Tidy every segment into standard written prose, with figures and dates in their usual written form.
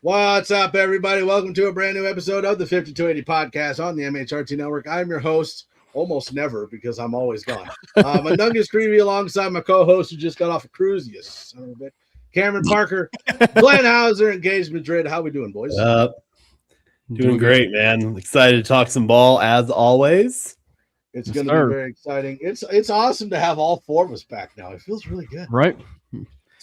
What's up, everybody? Welcome to a brand new episode of the 5280 podcast on the MHRT Network. I'm your host, almost never, because I'm always gone. Mundungus Creevy alongside my co-host who just got off a cruise, you son of a bitch, Cameron Parker, Glenn Hauser, and Gage Madrid. How we doing, boys? Doing great, man. Excited to talk some ball as always. It's going to be very exciting. It's awesome to have all four of us back now. It feels really good. Right.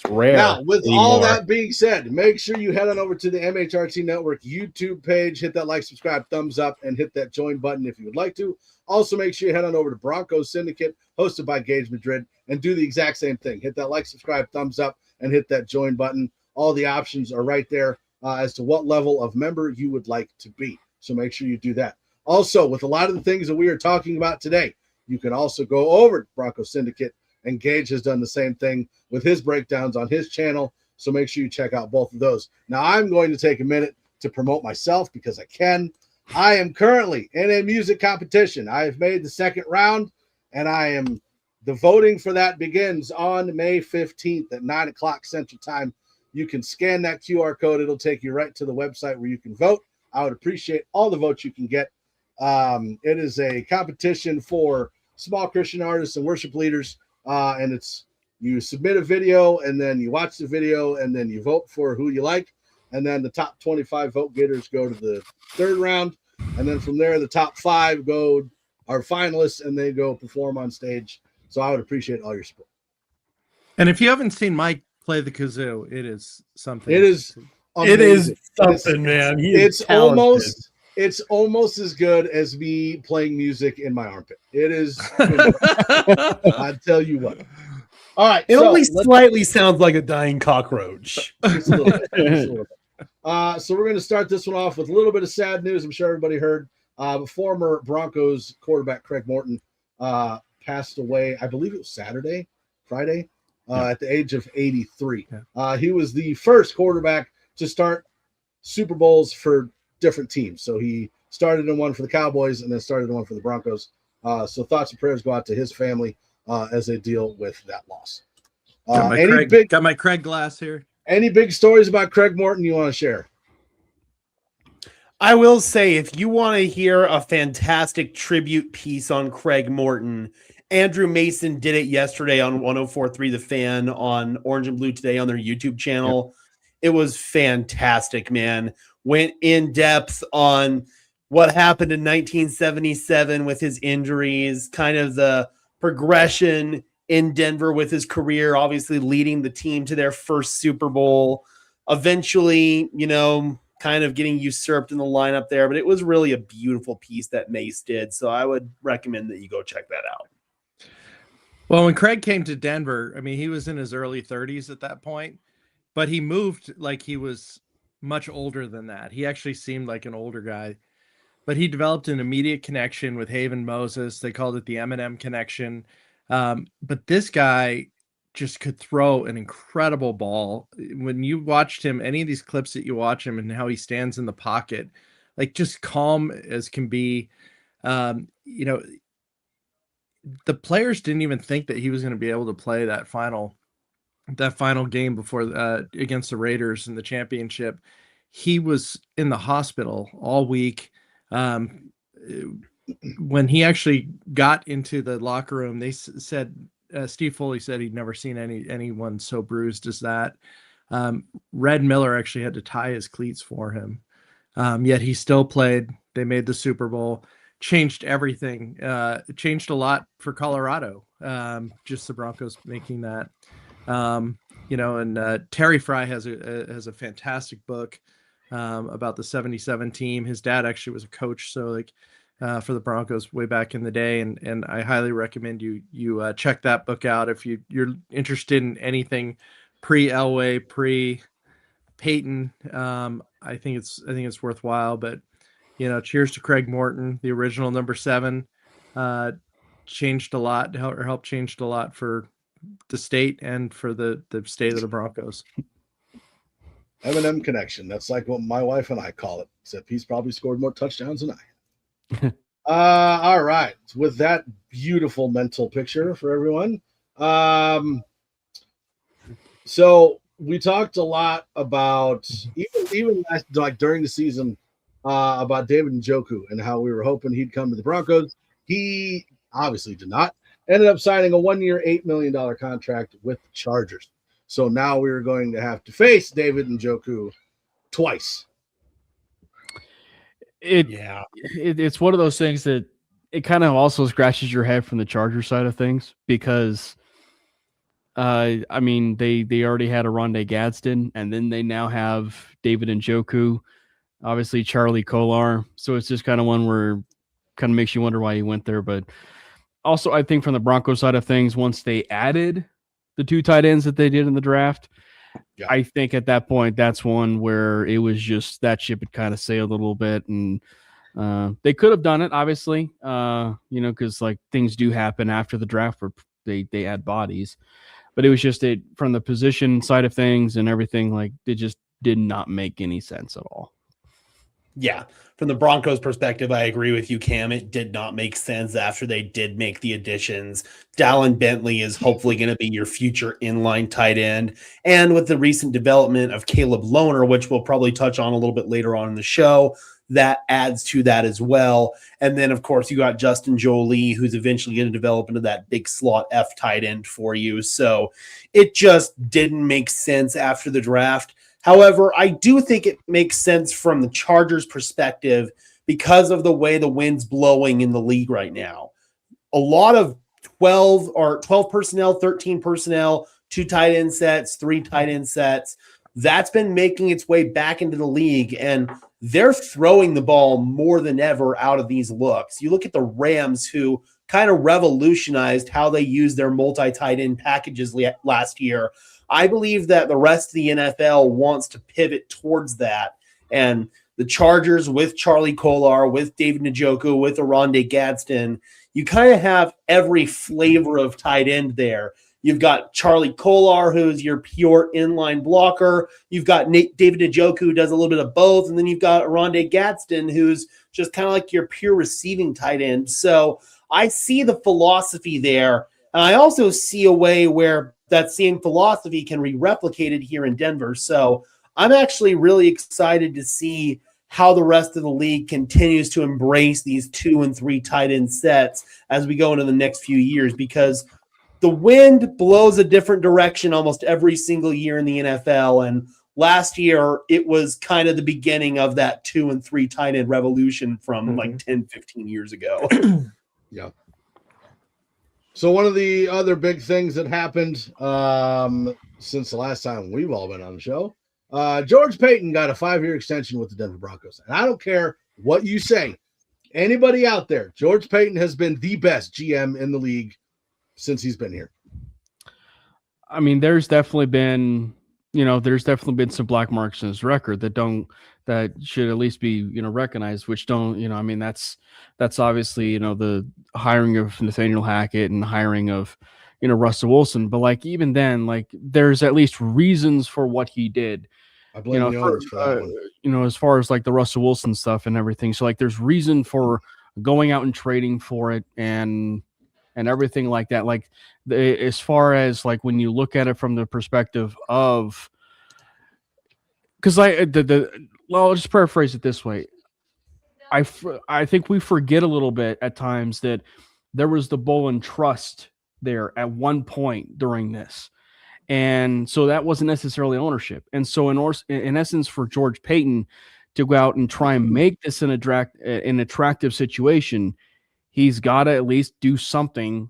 It's rare. Now, with all that being said, make sure you head on over to the MHRT Network YouTube page, hit that like, subscribe, thumbs up, and hit that join button if you would like to. Also, make sure you head on over to Broncos Syndicate, hosted by Gage Madrid, and do the exact same thing. Hit that like, subscribe, thumbs up, and hit that join button. All the options are right there as to what level of member you would like to be. So make sure you do that. Also, with a lot of the things that we are talking about today, you can also go over to Broncos Syndicate, and Gage has done the same thing with his breakdowns on his channel. So make sure you check out both of those. Now, I'm going to take a minute to promote myself because I can. I am currently in a music competition. I have made the second round, and the voting for that begins on May 15th at 9 o'clock Central Time. You can scan that QR code. It'll take you right to the website where you can vote. I would appreciate all the votes you can get. It is a competition for small Christian artists and worship leaders. And you submit a video, and then you watch the video, and then you vote for who you like. And then the top 25 vote getters go to the third round. And then from there, the top 5 are finalists, and they go perform on stage. So I would appreciate all your support. And if you haven't seen Mike play the kazoo, it is something. It is amazing. It is something, man. It's almost as good as me playing music in my armpit. It is. I tell you what. All right. It only slightly sounds like a dying cockroach. Just a little bit. So we're going to start this one off with a little bit of sad news. I'm sure everybody heard. Former Broncos quarterback Craig Morton passed away. I believe it was Friday, at the age of 83. Yeah. He was the first quarterback to start Super Bowls for different teams. So he started in one for the Cowboys and then started in one for the Broncos. So thoughts and prayers go out to his family as they deal with that loss. Got my Craig glass here. Any big stories about Craig Morton you want to share? I will say, if you want to hear a fantastic tribute piece on Craig Morton, Andrew Mason did it yesterday on 104.3 The Fan on Orange and Blue Today on their YouTube channel. Yep. It was fantastic, man. Went in depth on what happened in 1977 with his injuries, kind of the progression in Denver with his career, obviously leading the team to their first Super Bowl, eventually, kind of getting usurped in the lineup there. But it was really a beautiful piece that Mace did. So I would recommend that you go check that out. Well, when Craig came to Denver, I mean, he was in his early 30s at that point, but he moved like he was much older than that. He actually seemed like an older guy, but he developed an immediate connection with Haven Moses. They called it the M&M connection. But this guy just could throw an incredible ball. When you watched him, any of these clips that you watch him and how he stands in the pocket, like just calm as can be, the players didn't even think that he was going to be able to play that final game before against the Raiders in the championship. He was in the hospital all week. When he actually got into the locker room, they said, Steve Foley said he'd never seen anyone so bruised as that. Red Miller actually had to tie his cleats for him. Yet he still played. They made the Super Bowl, changed everything. It changed a lot for Colorado. Just the Broncos making that. Terry Fry has a fantastic book about the 77 team. His dad actually was a coach, so for the Broncos way back in the day, and I highly recommend you check that book out if you're interested in anything pre-Elway, pre-Peyton. I think it's worthwhile. But cheers to Craig Morton, the original number 7. Changed a lot, or helped changed a lot for the state and for the state of the Broncos. M&M connection. That's like what my wife and I call it, except he's probably scored more touchdowns than I. All right. With that beautiful mental picture for everyone. So we talked a lot about even like during the season about David Njoku and how we were hoping he'd come to the Broncos. He obviously did not. Ended up signing a 1-year, $8 million contract with the Chargers. So now we're going to have to face David Njoku twice. It's one of those things that it kind of also scratches your head from the Charger side of things because I mean they already had a Rondé Gadsden and then they now have David Njoku, obviously Charlie Kolar. So it's just kind of one where kind of makes you wonder why he went there. But also I think from the Broncos side of things, once they added the 2 tight ends that they did in the draft, I think at that point, that's one where it was just that ship had kind of sailed a little bit, and they could have done it, obviously, because like things do happen after the draft where they add bodies, but it was just from the position side of things and everything, like it just did not make any sense at all. Yeah, from the Broncos perspective, I agree with you, Cam. It did not make sense after they did make the additions. Dallin Bentley is hopefully going to be your future inline tight end. And with the recent development of Caleb Lohner, which we'll probably touch on a little bit later on in the show, that adds to that as well. And then, of course, you got Justin Jolie, who's eventually going to develop into that big slot F tight end for you. So it just didn't make sense after the draft. However, I do think it makes sense from the Chargers' perspective because of the way the wind's blowing in the league right now. A lot of 12 personnel, 13 personnel, 2 tight end sets, 3 tight end sets. That's been making its way back into the league, and they're throwing the ball more than ever out of these looks. You look at the Rams, who kind of revolutionized how they use their multi-tight end packages last year. I believe that the rest of the NFL wants to pivot towards that. And the Chargers with Charlie Kolar, with David Njoku, with Rondé Gadsden, you kind of have every flavor of tight end there. You've got Charlie Kolar, who's your pure inline blocker. You've got David Njoku, who does a little bit of both. And then you've got Rondé Gadsden, who's just kind of like your pure receiving tight end. So I see the philosophy there. And I also see a way where that same philosophy can be replicated here in Denver. So I'm actually really excited to see how the rest of the league continues to embrace these 2 and 3 tight end sets as we go into the next few years, because the wind blows a different direction almost every single year in the NFL. And last year, it was kind of the beginning of that 2 and 3 tight end revolution from like 10, 15 years ago. Yeah. So one of the other big things that happened since the last time we've all been on the show, George Paton got a 5-year extension with the Denver Broncos. And I don't care what you say. Anybody out there, George Paton has been the best GM in the league since he's been here. I mean, there's definitely been some black marks in his record that should at least be, recognized, which don't, I mean, that's obviously, the hiring of Nathaniel Hackett and hiring of, Russell Wilson. But like, even then, like there's at least reasons for what he did. I blame the owners for that one. As far as like the Russell Wilson stuff and everything. So like there's reason for going out and trading for it and everything like that. Like as far as like when you look at it from the perspective of, because I'll just paraphrase it this way. I think we forget a little bit at times that there was the Bolin trust there at one point during this. And so that wasn't necessarily ownership. And so in essence, for George Paton to go out and try and make this an attractive situation, he's got to at least do something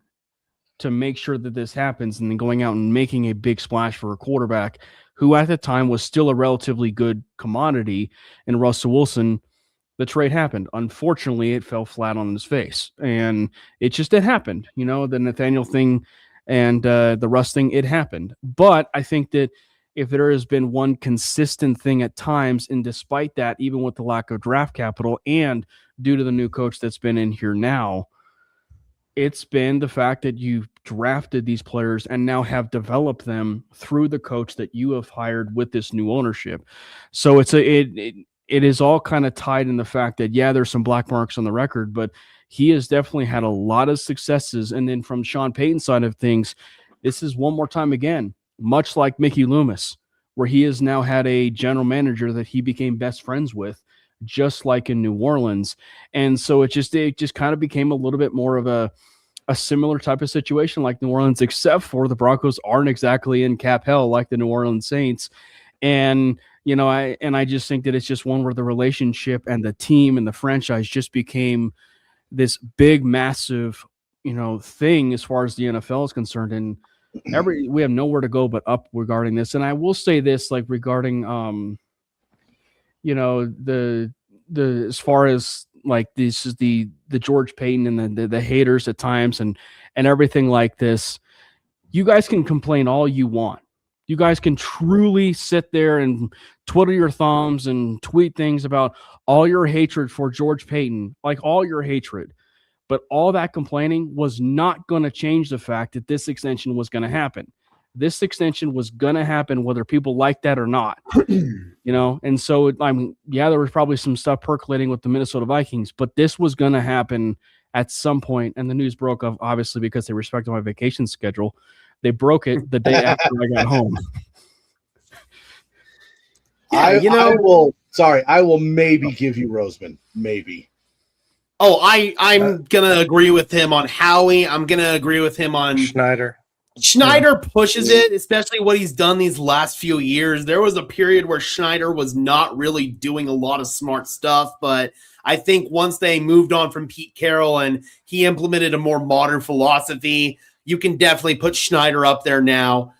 to make sure that this happens. And then going out and making a big splash for a quarterback who at the time was still a relatively good commodity in Russell Wilson. The trade happened. Unfortunately, it fell flat on his face. And it happened. The Nathaniel thing and the Russ thing, it happened. But I think that if there has been one consistent thing at times, and despite that, even with the lack of draft capital and due to the new coach that's been in here now, it's been the fact that you've drafted these players and now have developed them through the coach that you have hired with this new ownership. So it is all kind of tied in the fact that, yeah, there's some black marks on the record, but he has definitely had a lot of successes. And then from Sean Payton's side of things, this is one more time again, much like Mickey Loomis, where he has now had a general manager that he became best friends with, just like in New Orleans. And so it just kind of became a little bit more of a similar type of situation like New Orleans, except for the Broncos aren't exactly in cap hell like the New Orleans Saints. And, I just think that it's just one where the relationship and the team and the franchise just became this big, massive, thing as far as the NFL is concerned. And we have nowhere to go but up regarding this. And I will say this, like regarding, the as far as like this is the George Payton and the haters at times and everything like this. You guys can complain all you want. You guys can truly sit there and twiddle your thumbs and tweet things about all your hatred for George Payton, like all your hatred. But all that complaining was not going to change the fact that this extension was going to happen. This extension was going to happen whether people like that or not. And so there was probably some stuff percolating with the Minnesota Vikings, but this was going to happen at some point. And the news broke up, obviously, because they respected my vacation schedule. They broke it the day after I got home. I will maybe give you Roseman. Maybe. Oh, I'm going to agree with him on Howie. I'm going to agree with him on Schneider. Schneider pushes it, especially what he's done these last few years. There was a period where Schneider was not really doing a lot of smart stuff, but I think once they moved on from Pete Carroll and he implemented a more modern philosophy, you can definitely put Schneider up there now.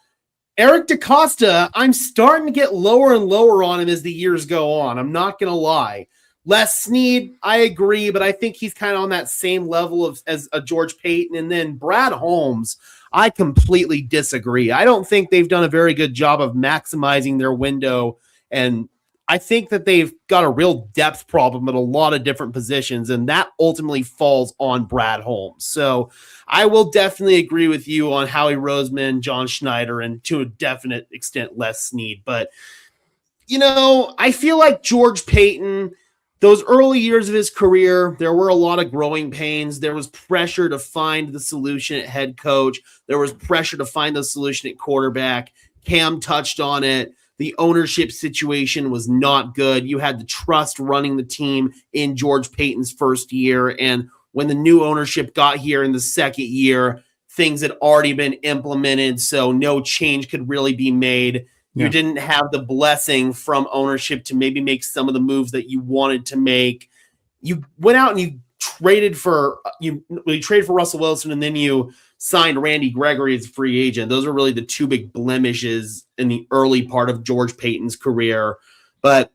Eric DaCosta, I'm starting to get lower and lower on him as the years go on. I'm not going to lie. Les Snead, I agree, but I think he's kind of on that same level as a George Payton. And then Brad Holmes, I completely disagree. I don't think they've done a very good job of maximizing their window. And I think that they've got a real depth problem at a lot of different positions, and that ultimately falls on Brad Holmes. So I will definitely agree with you on Howie Roseman, John Schneider, and to a definite extent, Les Snead. But, I feel like George Payton, those early years of his career, there were a lot of growing pains. There was pressure to find the solution at head coach. There was pressure to find the solution at quarterback. Cam touched on it. The ownership situation was not good. You had the trust running the team in George Payton's first year. And when the new ownership got here in the second year, things had already been implemented, so no change could really be made. You didn't have the blessing from ownership to maybe make some of the moves that you wanted to make. You went out and you traded for Russell Wilson, and then you signed Randy Gregory as a free agent. Those are really the two big blemishes in the early part of George Payton's career. But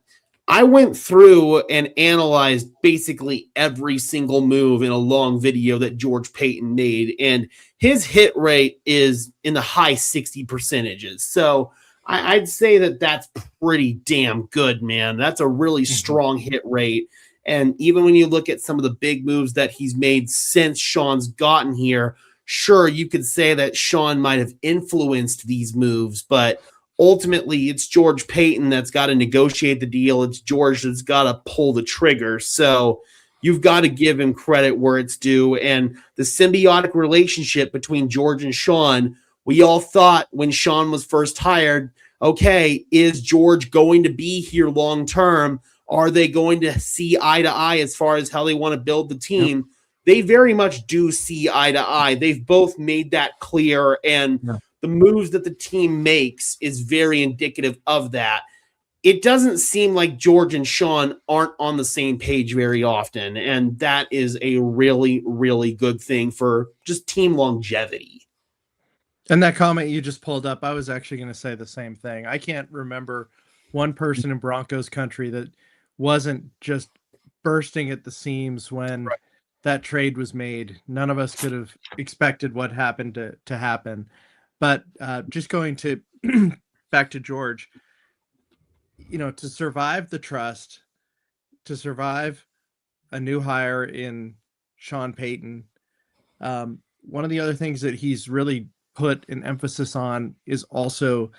I went through and analyzed basically every single move in a long video that George Payton made, and his hit rate is in the high 60%. So I'd say that that's pretty damn good, man. That's a really strong hit rate. And even when you look at some of the big moves that he's made since Sean's gotten here, sure, you could say that Sean might have influenced these moves, but ultimately it's George Payton that's got to negotiate the deal. It's George that's got to pull the trigger. So you've got to give him credit where it's due. And the symbiotic relationship between George and Sean, we all thought when Sean was first hired, okay, is George going to be here long term? Are they going to see eye to eye as far as how they want to build the team? Yep. They very much do see eye to eye. They've both made that clear, and the moves that the team makes is very indicative of that. It doesn't seem like George and Sean aren't on the same page very often, and that is a really, really good thing for just team longevity. And that comment you just pulled up, I was actually going to say the same thing. I can't remember one person in Broncos country that wasn't just bursting at the seams when that trade was made. None of us could have expected what happened to happen. But just going to back to George, to survive the trust, to survive a new hire in Sean Payton, one of the other things that he's really put an emphasis on is also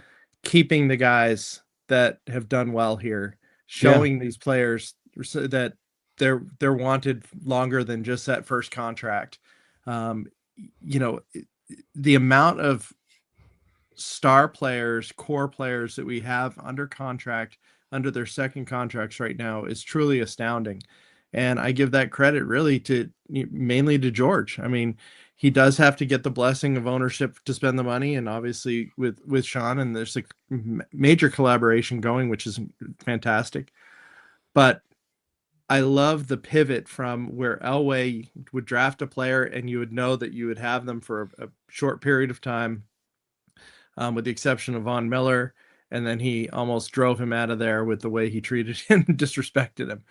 keeping the guys that have done well here, showing these players that they're wanted longer than just that first contract. The amount of star players, core players that we have under contract, under their second contracts right now is truly astounding. And I give that credit really to mainly to George. I mean, he does have to get the blessing of ownership to spend the money, and obviously with Sean, and there's a major collaboration going, which is fantastic. But I love the pivot from where Elway would draft a player and you would know that you would have them for a short period of time, with the exception of Von Miller. And then he almost drove him out of there with the way he treated him and disrespected him.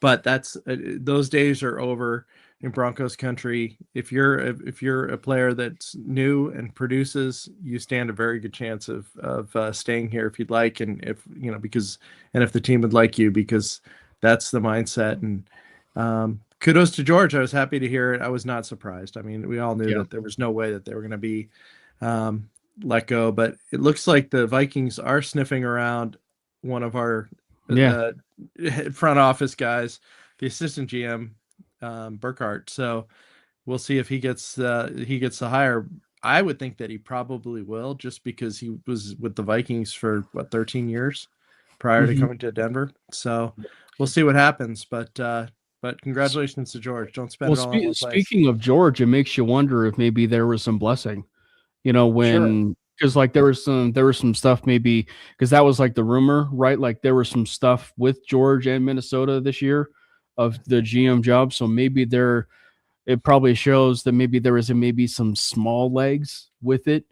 But that's those days are over in Broncos country. If you're a player that's new and produces, you stand a very good chance of staying here if you'd like, and if the team would like you, because that's the mindset. And kudos to George. I was happy to hear it. I was not surprised. I mean, we all knew that there was no way that they were going to be let go, but it looks like the Vikings are sniffing around one of our front office guys, the assistant GM, Burkhart. So we'll see if he gets the hire. I would think that he probably will, just because he was with the Vikings for 13 years prior to coming to Denver. So we'll see what happens. But congratulations to George. Don't spend it all on one place. Speaking of George, it makes you wonder if maybe there was some blessing, when. Because like there was some stuff, maybe because that was like the rumor, right? Like there was some stuff with George and Minnesota this year of the GM job. So maybe it probably shows that maybe there is maybe some small legs with it,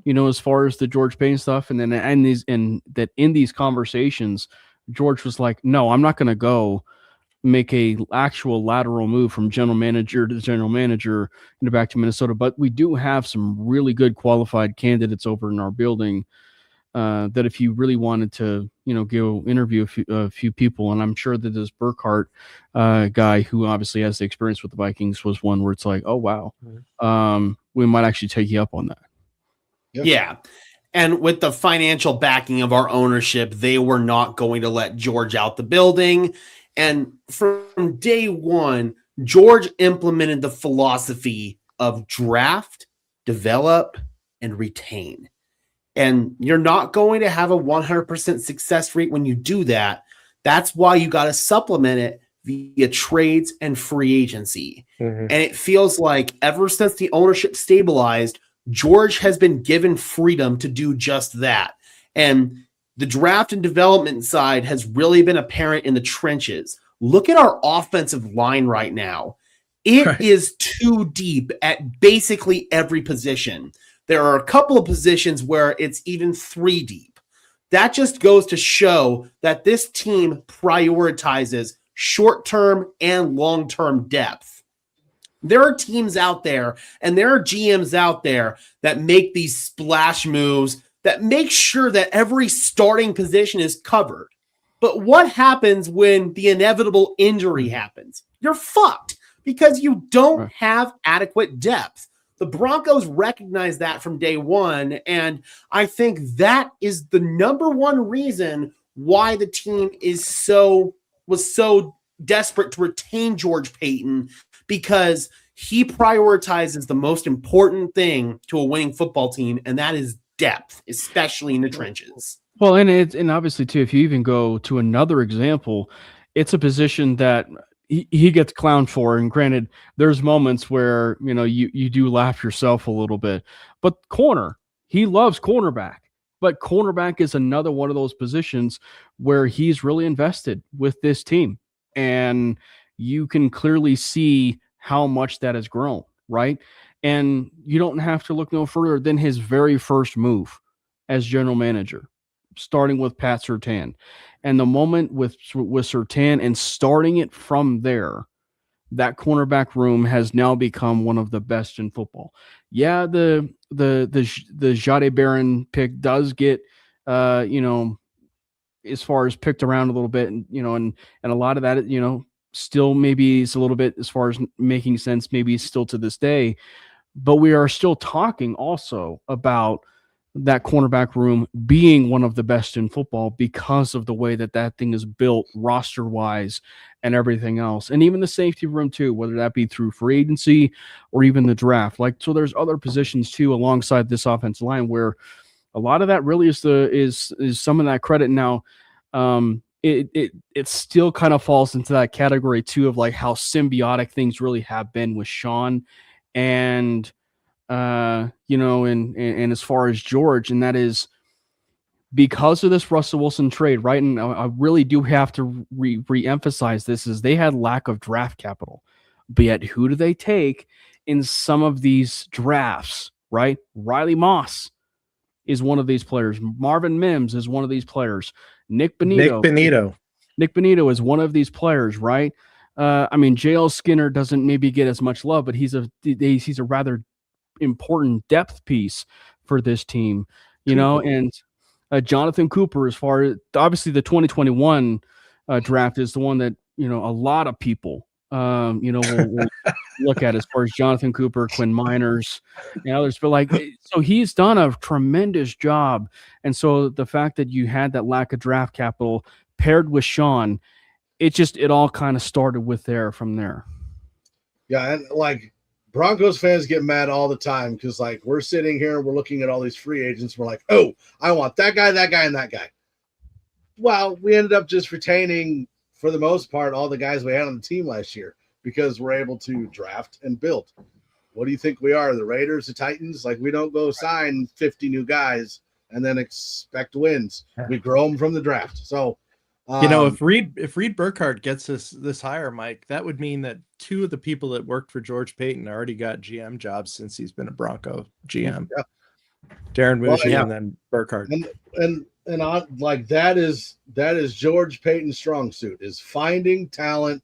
as far as the George Payne stuff. And then in these conversations, George was like, no, I'm not going to go make a actual lateral move from general manager to general manager back to Minnesota. But we do have some really good qualified candidates over in our building that if you really wanted to, go interview a few people, and I'm sure that this Burkhart guy, who obviously has the experience with the Vikings, was one where it's like, oh, wow, we might actually take you up on that. Yep. Yeah. And with the financial backing of our ownership, they were not going to let George out the building. And from day one, George implemented the philosophy of draft, develop, and retain. And you're not going to have a 100% success rate when you do that. That's why you got to supplement it via trades and free agency. And it feels like ever since the ownership stabilized, George has been given freedom to do just that. And the draft and development side has really been apparent in the trenches. Look at our offensive line right now. It is too deep at basically every position. There are a couple of positions where it's even 3 deep. That just goes to show that this team prioritizes short-term and long-term depth. There are teams out there and there are GMs out there that make these splash moves that make sure that every starting position is covered. But what happens when the inevitable injury happens? You're fucked because you don't have adequate depth. The Broncos recognize that from day one, and I think that is the number one reason why the team was so desperate to retain George Payton, because he prioritizes the most important thing to a winning football team, and that is depth, especially in the trenches. Well, and obviously too, if you even go to another example, it's a position that he gets clowned for. And granted, there's moments where you do laugh yourself a little bit. But corner, he loves cornerback. But cornerback is another one of those positions where he's really invested with this team, and you can clearly see how much that has grown, right? And you don't have to look no further than his very first move as general manager, starting with Pat Surtain. And the moment with Surtain and starting it from there, that cornerback room has now become one of the best in football. Yeah, the Jade Barron pick does get as far as picked around a little bit, and and a lot of that still maybe is a little bit as far as making sense, maybe still to this day. But we are still talking also about that cornerback room being one of the best in football because of the way that thing is built roster wise and everything else. And even the safety room too, whether that be through free agency or even the draft. So there's other positions too alongside this offensive line where A lot of that really is some of that credit. Now, it still kind of falls into that category too of like how symbiotic things really have been with Sean and and as far as George, and that is because of this Russell Wilson trade, right? And I really do have to re-emphasize this is they had lack of draft capital, but yet who do they take in some of these drafts, right? Riley Moss is one of these players. Marvin Mims is one of these players. Nick Benito is one of these players, right? JL Skinner doesn't maybe get as much love, but he's a rather important depth piece for this team, and Jonathan Cooper, as far as obviously the 2021 draft is the one that, a lot of people, will look at as far as Jonathan Cooper, Quinn Miners, and others. But so he's done a tremendous job. And so the fact that you had that lack of draft capital paired with Sean, it all kind of started from there. Yeah. And Broncos fans get mad all the time because we're sitting here and we're looking at all these free agents. We're like, oh, I want that guy, and that guy. Well, we ended up just retaining, for the most part, all the guys we had on the team last year because we're able to draft and build. What do you think we are? The Raiders, the Titans? We don't go sign 50 new guys and then expect wins. We grow them from the draft. So, if Reed Burkhardt gets this hire, Mike, that would mean that two of the people that worked for George Payton already got GM jobs since he's been a Bronco GM. Yeah. Darren Mooney and then Burkhardt. And that is George Payton's strong suit, is finding talent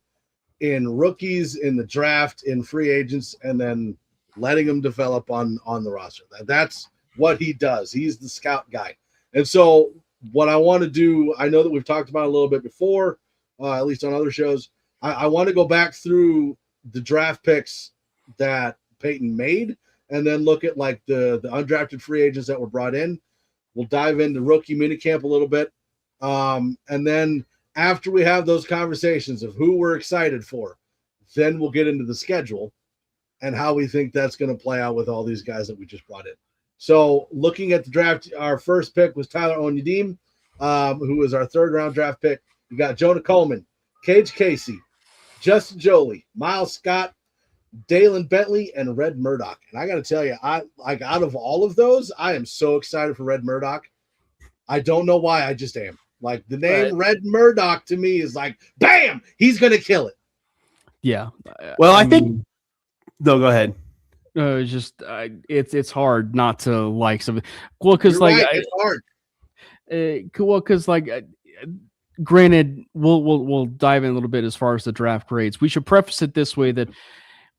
in rookies, in the draft, in free agents, and then letting them develop on the roster. That's what he does. He's the scout guy. And so what I want to do, I know that we've talked about it a little bit before, at least on other shows. I want to go back through the draft picks that Peyton made and then look at the undrafted free agents that were brought in. We'll dive into rookie minicamp a little bit. And then after we have those conversations of who we're excited for, then we'll get into the schedule and how we think that's going to play out with all these guys that we just brought in. So looking at the draft, our first pick was Tyler Onyedim, who was our third-round draft pick. We got Jonah Coleman, Gage Casey, Justin Jolie, Miles Scott, Dalen Bentley, and Red Murdoch. And I got to tell you, out of all of those, I am so excited for Red Murdoch. I don't know why, I just am. The name Red Murdoch to me is bam, he's going to kill it. Yeah. Well, I think – no, go ahead. It's hard not to like something. Well, because it's hard. Because granted, we'll dive in a little bit as far as the draft grades. We should preface it this way that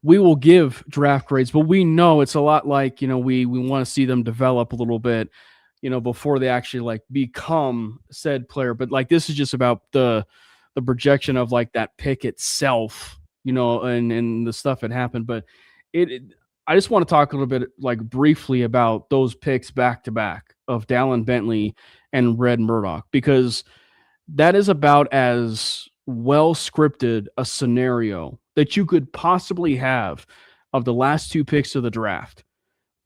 we will give draft grades, but we know it's a lot we want to see them develop a little bit, before they actually become said player. But this is just about the projection of that pick itself, and the stuff that happened. But I just want to talk a little bit briefly about those picks back to back of Dalen Bentley and Red Murdoch, because that is about as well scripted a scenario that you could possibly have of the last two picks of the draft,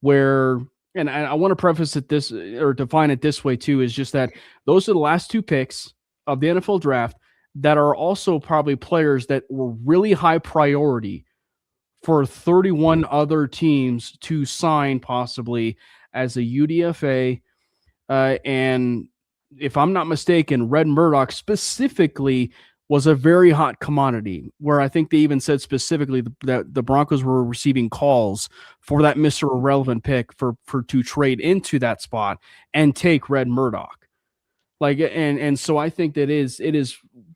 where, and I want to preface it this or define it this way too, is just that those are the last two picks of the NFL draft that are also probably players that were really high priority for 31 other teams to sign possibly as a UDFA. And if I'm not mistaken, Red Murdoch specifically was a very hot commodity, where I think they even said specifically that the Broncos were receiving calls for that Mr. Irrelevant pick for to trade into that spot and take Red Murdoch. And so I think that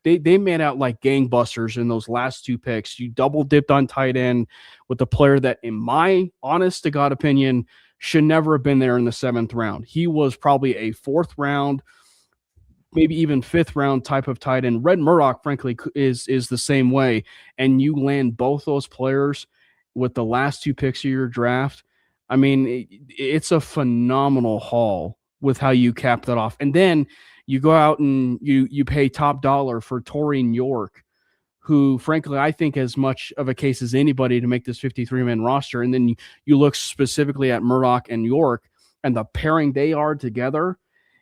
they made out like gangbusters in those last two picks. You double dipped on tight end with a player that, in my honest to God opinion, should never have been there in the 7th round. He was probably a 4th round, maybe even 5th round type of tight end. Red Murdoch, frankly, is the same way. And you land both those players with the last two picks of your draft. I mean, it's a phenomenal haul with how you cap that off. And then you go out and you pay top dollar for Torian York, who, frankly, I think as much of a case as anybody to make this 53-man roster. And then you look specifically at Murdoch and York, and the pairing they are together,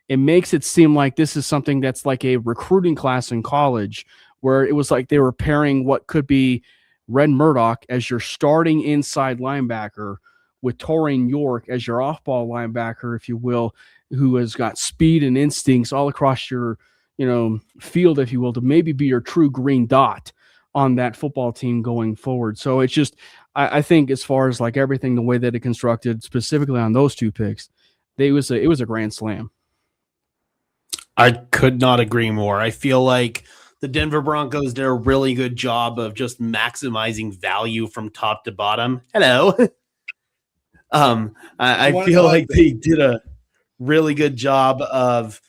it makes it seem like this is something that's like a recruiting class in college, where it was like they were pairing what could be Red Murdoch as your starting inside linebacker with Torian York as your off-ball linebacker, if you will, who has got speed and instincts all across your, field, if you will, to maybe be your true green dot on that football team going forward. So it's just, I think as far as like everything, the way that it constructed specifically on those two picks, it was a grand slam. I could not agree more. I feel like the Denver Broncos did a really good job of just maximizing value from top to bottom. Hello. I feel like they did a really good job of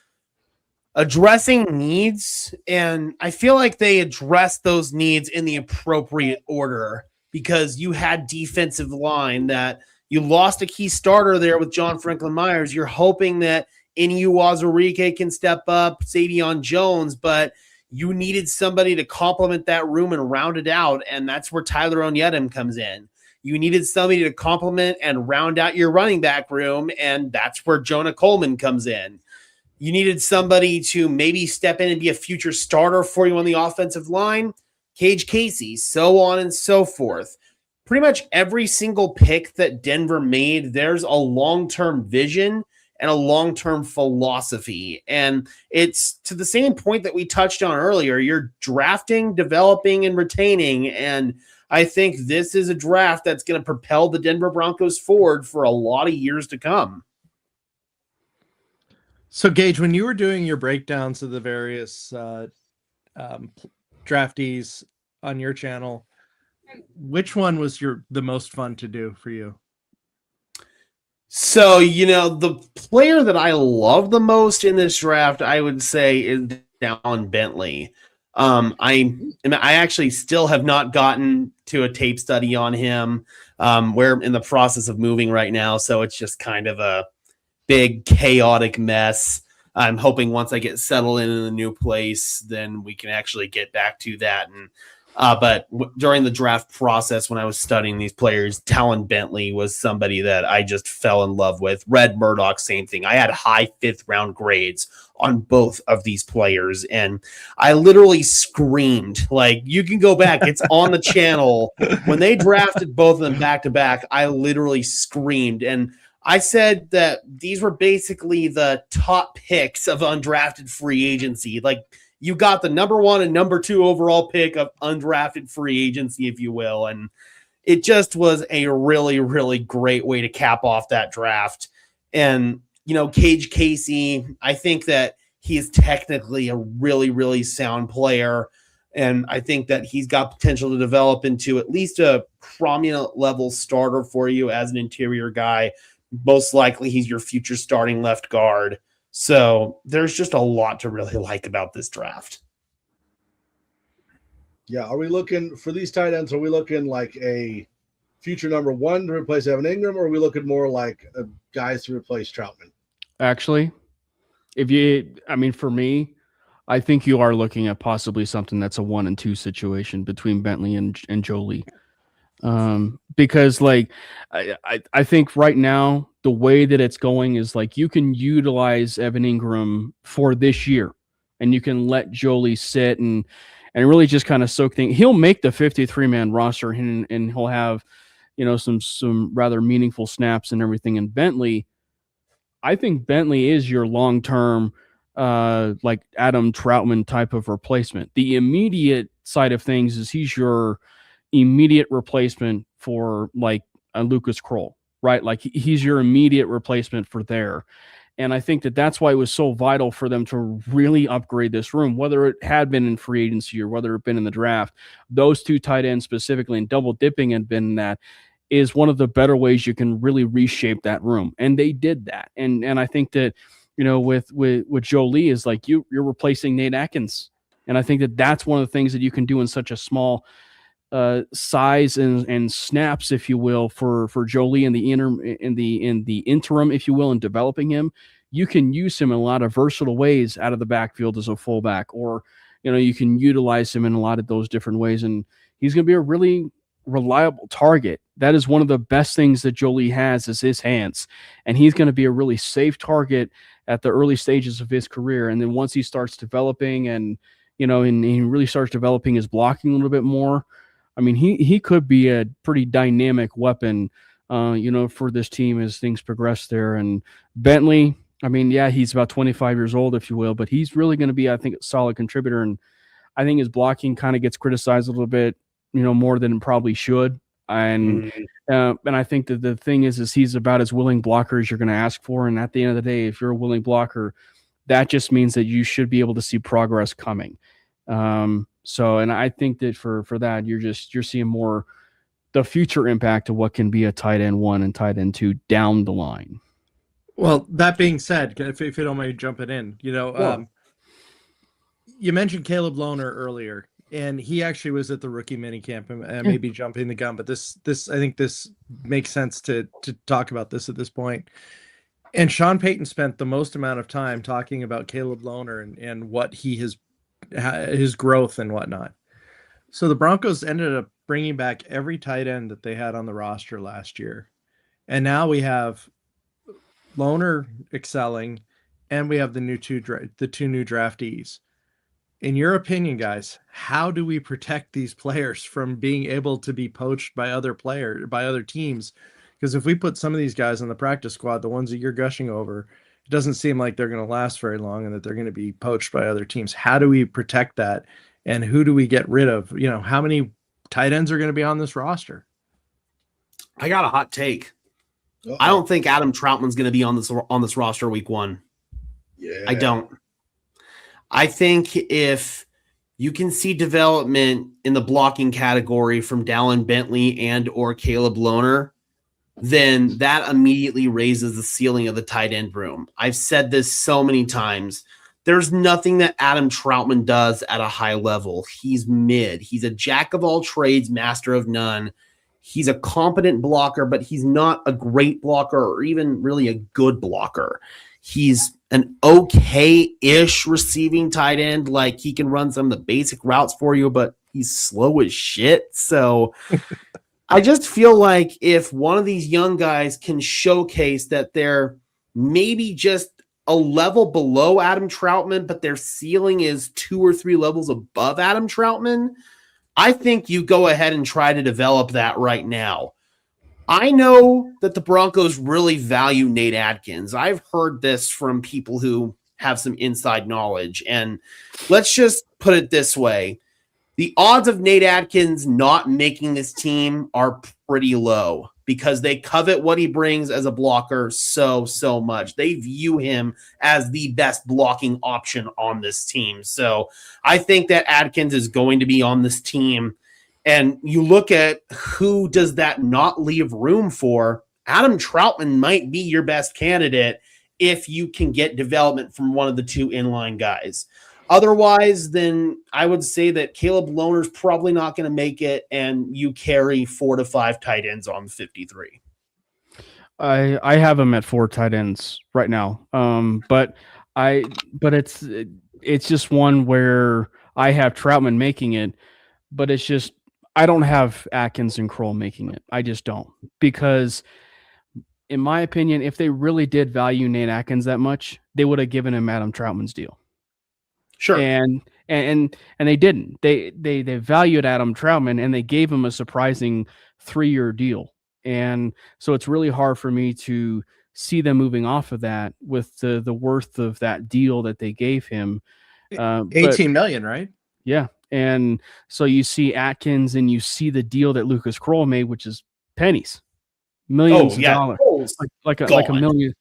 addressing needs, and I feel like they addressed those needs in the appropriate order, because you had defensive line that you lost a key starter there with John Franklin Myers. You're hoping that Inu Wazurike can step up, Savion Jones, but you needed somebody to complement that room and round it out, and that's where Tyler Onyedem comes in. You needed somebody to complement and round out your running back room, and that's where Jonah Coleman comes in. You needed somebody to maybe step in and be a future starter for you on the offensive line, Gage Casey, so on and so forth. Pretty much every single pick that Denver made, there's a long-term vision and a long-term philosophy. And it's to the same point that we touched on earlier. You're drafting, developing, and retaining. And I think this is a draft that's going to propel the Denver Broncos forward for a lot of years to come. So, Gage, when you were doing your breakdowns of the various draftees on your channel, which one was the most fun to do for you? So, the player that I love the most in this draft, I would say, is Dallin Bentley. I actually still have not gotten to a tape study on him. We're in the process of moving right now, so it's just kind of a big chaotic mess. I'm hoping once I get settled in the new place, then we can actually get back to that. And but during the draft process, when I was studying these players, Dallin Bentley was somebody that I just fell in love with. Red Murdoch, same thing. I had high 5th round grades on both of these players, and I literally screamed. Like, you can go back, it's on the channel. When they drafted both of them back to back, I literally screamed. And I said that these were basically the top picks of undrafted free agency. Like, you got the number 1 and number 2 overall pick of undrafted free agency, if you will. And it just was a really, really great way to cap off that draft. And, Gage Casey, I think that he is technically a really, really sound player. And I think that he's got potential to develop into at least a prominent level starter for you as an interior guy. Most likely he's your future starting left guard. So there's just a lot to really like about this draft. Yeah. Are we looking for these tight ends? Are we looking like a future number 1 to replace Evan Ingram, or are we looking more like guys to replace Troutman? Actually, for me, I think you are looking at possibly something that's a 1 and 2 situation between Bentley and Jolie. Because I think right now the way that it's going is like you can utilize Evan Ingram for this year, and you can let Jolie sit and really just kind of soak things. He'll make the 53-man roster, and he'll have some rather meaningful snaps and everything. And Bentley, I think Bentley is your long-term like Adam Troutman type of replacement. The immediate side of things is he's your immediate replacement for like a Lucas Kroll, right? Like he's your immediate replacement for there. And I think that that's why it was so vital for them to really upgrade this room, whether it had been in free agency or whether it had been in the draft. Those two tight ends specifically, and double dipping had been that, is one of the better ways you can really reshape that room. And they did that. And I think that, with Jolie is like you're replacing Nate Atkins. And I think that that's one of the things that you can do in such a small size and snaps, if you will, for Jolie in the interim, if you will, in developing him. You can use him in a lot of versatile ways out of the backfield as a fullback, or you can utilize him in a lot of those different ways. And he's going to be a really, reliable target. That is one of the best things that Jolie has is his hands. And he's going to be a really safe target at the early stages of his career. And then once he starts developing and he really starts developing his blocking a little bit more, I mean, he could be a pretty dynamic weapon, for this team as things progress there. And Bentley, I mean, yeah, he's about 25 years old, if you will, but he's really going to be, I think, a solid contributor. And I think his blocking kind of gets criticized a little bit, more than it probably should. And I think that the thing is he's about as willing blocker as you're going to ask for. And at the end of the day, if you're a willing blocker, that just means that you should be able to see progress coming. And I think that for that, you're seeing more the future impact of what can be a tight end 1 and tight end 2 down the line. Well, that being said, if you don't mind jumping in, you mentioned Caleb Lohner earlier, and he actually was at the rookie minicamp, and maybe jumping the gun, but this I think this makes sense to talk about this at this point. And Sean Payton spent the most amount of time talking about Caleb Lohner and what his growth and whatnot. So the Broncos ended up bringing back every tight end that they had on the roster last year. And now we have Lohner excelling, and we have the two new draftees. In your opinion, guys, how do we protect these players from being able to be poached by other teams? Because if we put some of these guys on the practice squad, the ones that you're gushing over, it doesn't seem like they're going to last very long and that they're going to be poached by other teams. How do we protect that? And who do we get rid of? How many tight ends are going to be on this roster? I got a hot take. Uh-oh. I don't think Adam Troutman's going to be on this roster week 1. Yeah. I don't. I think if you can see development in the blocking category from Dallin Bentley and or Caleb Lohner, then that immediately raises the ceiling of the tight end room. I've said this so many times. There's nothing that Adam Troutman does at a high level. He's mid. He's a jack of all trades, master of none. He's a competent blocker, but he's not a great blocker or even really a good blocker. He's an okay-ish receiving tight end. Like, he can run some of the basic routes for you, but he's slow as shit. So I just feel like if one of these young guys can showcase that they're maybe just a level below Adam Troutman, but their ceiling is 2 or 3 levels above Adam Troutman, I think you go ahead and try to develop that right now. I know that the Broncos really value Nate Adkins. I've heard this from people who have some inside knowledge. And let's just put it this way. The odds of Nate Adkins not making this team are pretty low because they covet what he brings as a blocker so much. They view him as the best blocking option on this team. So I think that Adkins is going to be on this team. And you look at who does that not leave room for, Adam Troutman might be your best candidate if you can get development from one of the 2 inline guys. Otherwise, then I would say that Caleb Lohner's probably not going to make it, and you carry 4 to 5 tight ends on 53. I have him at 4 tight ends right now. But it's just one where I have Troutman making it, but it's just I don't have Atkins and Kroll making it. I just don't, because in my opinion, if they really did value Nate Atkins that much, they would have given him Adam Troutman's deal. Sure. And they didn't. They valued Adam Troutman and they gave him a surprising 3-year deal. And so it's really hard for me to see them moving off of that with the worth of that deal that they gave him. 18 million, right? Yeah. And so you see Atkins and you see the deal that Lucas Kroll made, which is pennies, millions of dollars, like a million,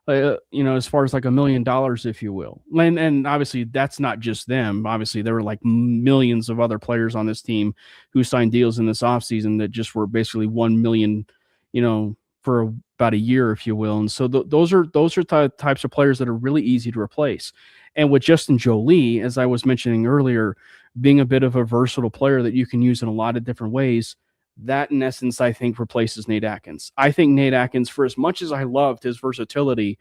as far as like $1 million, if you will. And obviously that's not just them. Obviously there were like millions of other players on this team who signed deals in this offseason that just were basically 1 million, for about a year, if you will. And so those are types of players that are really easy to replace. And with Justin Jolie, as I was mentioning earlier, being a bit of a versatile player that you can use in a lot of different ways, that in essence, I think replaces Nate Atkins. I think Nate Atkins, for as much as I loved his versatility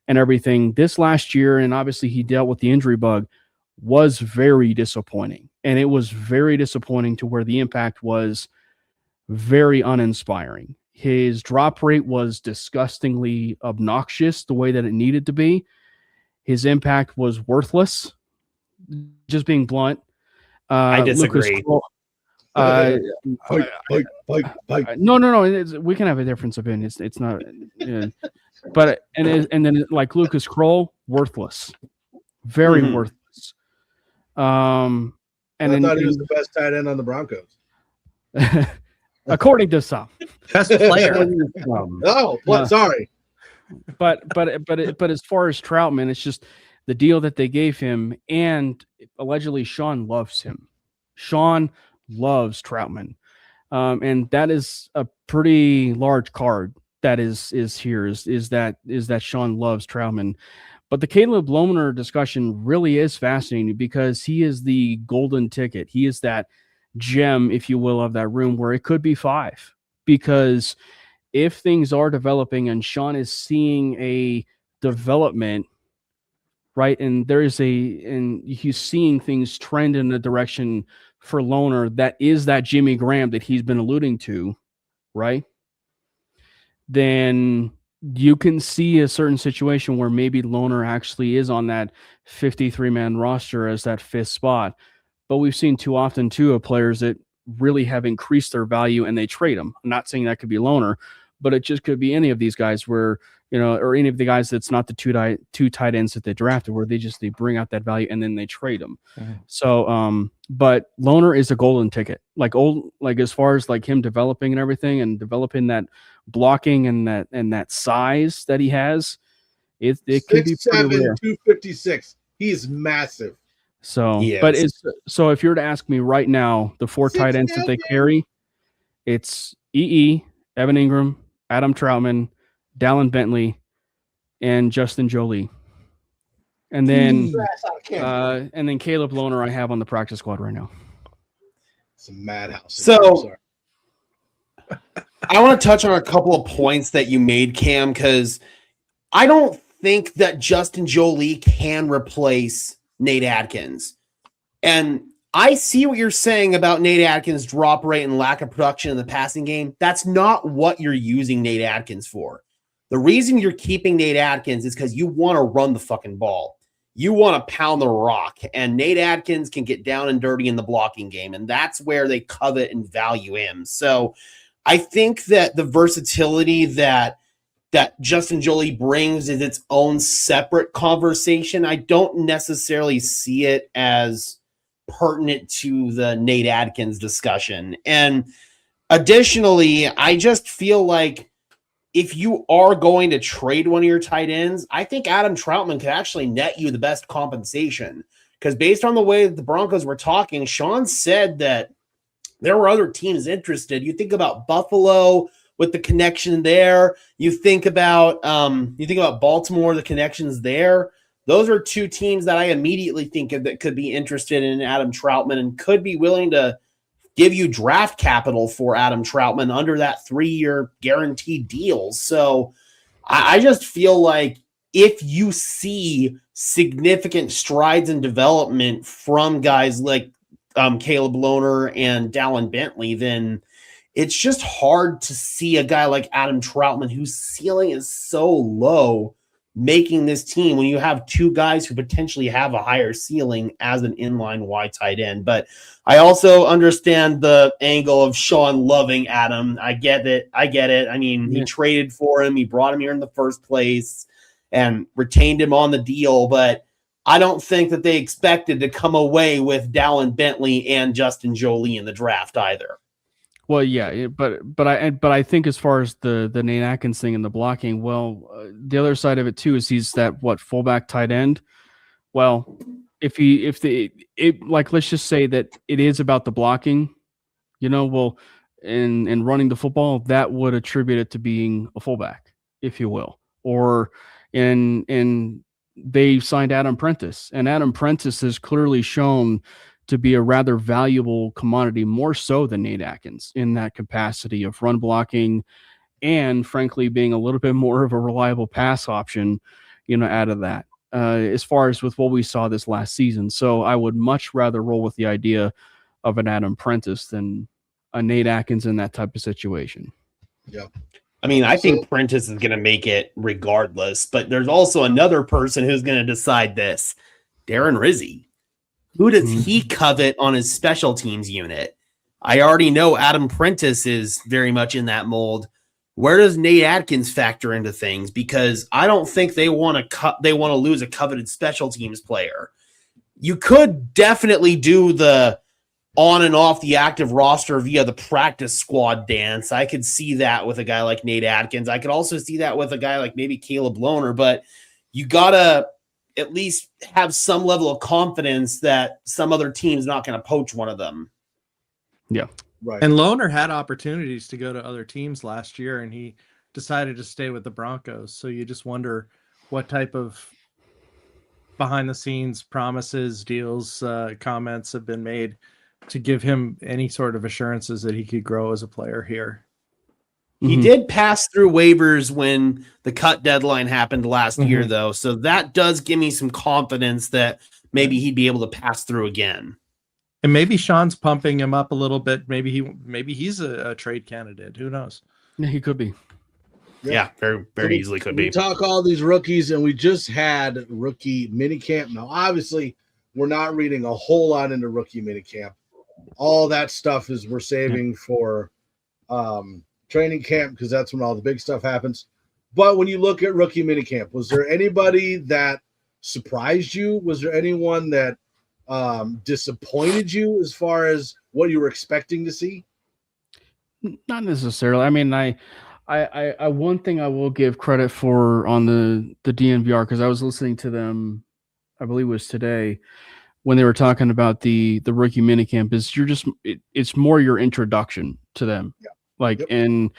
and everything, this last year, and obviously he dealt with the injury bug, was very disappointing. And it was very disappointing to where the impact was very uninspiring. His drop rate was disgustingly obnoxious the way that it needed to be. His impact was worthless, just being blunt. I disagree. Lucas Kroll, no. We can have a difference of opinion. It's not, but and then like Lucas Kroll, worthless, very worthless. And I thought he was the best tight end on the Broncos. According to some, Best player. Sorry. But as far as Troutman, it's just the deal that they gave him, and allegedly Sean loves him. Sean loves Troutman, and that is a pretty large card. That is that Sean loves Troutman. But the Caleb Lohner discussion really is fascinating because he is the golden ticket. He is that gem, if you will, of that room where it could be 5. Because if things are developing and Sean is seeing a development, right, and he's seeing things trend in a direction for Lohner that is that Jimmy Graham that he's been alluding to, right? Then you can see a certain situation where maybe Lohner actually is on that 53-man roster as that 5th spot. But we've seen too often, too, of players that really have increased their value and they trade them. I'm not saying that could be Lohner, but it just could be any of these guys where, or any of the guys that's not the two tight ends that they drafted, where they bring out that value and then they trade them. Mm-hmm. So, but Lohner is a golden ticket. Like as far as like him developing and everything and developing that blocking and that size that he has, it could be 6'7", 256. He is massive. So, so if you were to ask me right now, the 4 tight ends that they carry, it's Evan Ingram, Adam Troutman, Dallin Bentley, and Justin Jolie. And then Caleb Lohner I have on the practice squad right now. It's a madhouse. So I want to touch on a couple of points that you made, Cam, because I don't think that Justin Jolie can replace Nate Adkins. And I see what you're saying about Nate Adkins' drop rate and lack of production in the passing game. That's not what you're using Nate Adkins for. The reason you're keeping Nate Adkins is because you want to run the fucking ball. You want to pound the rock. And Nate Adkins can get down and dirty in the blocking game. And that's where they covet and value him. So I think that the versatility that Justin Jolie brings is its own separate conversation. I don't necessarily see it as pertinent to the Nate Adkins discussion. And additionally, I just feel like if you are going to trade one of your tight ends, I think Adam Troutman could actually net you the best compensation. Because based on the way that the Broncos were talking, Sean said that there were other teams interested. You think about Buffalo with the connection there. You think about Baltimore, the connections there. Those are 2 teams that I immediately think of that could be interested in Adam Troutman and could be willing to give you draft capital for Adam Troutman under that 3-year guaranteed deal. So I just feel like if you see significant strides in development from guys like Caleb Lohner and Dallin Bentley, then it's just hard to see a guy like Adam Troutman, whose ceiling is so low, making this team when you have 2 guys who potentially have a higher ceiling as an inline wide tight end. But I also understand the angle of Sean loving Adam. I get it. I mean, he traded for him. He brought him here in the first place and retained him on the deal. But I don't think that they expected to come away with Dallin Bentley and Justin Jolie in the draft either. Well, yeah, but I think as far as the Nate Adkins thing and the blocking, the other side of it too is he's that fullback tight end. Well, let's just say that it is about the blocking, and running the football, that would attribute it to being a fullback, if you will, or in they signed Adam Prentice, and Adam Prentice has clearly shown to be a rather valuable commodity, more so than Nate Adkins in that capacity of run blocking and frankly being a little bit more of a reliable pass option, out of that, as far as with what we saw this last season. So I would much rather roll with the idea of an Adam Prentice than a Nate Atkins in that type of situation. Yeah. I mean, I think Prentice is going to make it regardless, but there's also another person who's going to decide this. Darren Rizzi. Who does he covet on his special teams unit? I already know Adam Prentice is very much in that mold. Where does Nate Atkins factor into things? Because I don't think they want to lose a coveted special teams player. You could definitely do the on and off the active roster via the practice squad dance. I could see that with a guy like Nate Atkins. I could also see that with a guy like maybe Caleb Lohner, but you got to at least have some level of confidence that some other team's not going to poach one of them. Yeah. Right. And Lohner had opportunities to go to other teams last year, and he decided to stay with the Broncos. So you just wonder what type of behind the scenes promises, deals, comments have been made to give him any sort of assurances that he could grow as a player here. He did pass through waivers when the cut deadline happened last year, though. So that does give me some confidence that maybe he'd be able to pass through again. And maybe Sean's pumping him up a little bit. Maybe he's a trade candidate. Who knows? Yeah, he could be. Yeah, very, very easily could be. We talk all these rookies, and we just had rookie minicamp. Now, obviously, we're not reading a whole lot into rookie minicamp. All that stuff is we're saving for training camp because that's when all the big stuff happens. But when you look at rookie minicamp, was there anybody that surprised you? Was there anyone that disappointed you as far as what you were expecting to see? Not necessarily. I mean, I one thing I will give credit for on the DNVR, because I was listening to them, I believe it was today, when they were talking about the rookie minicamp, is it's more your introduction to them. Yeah. Like, and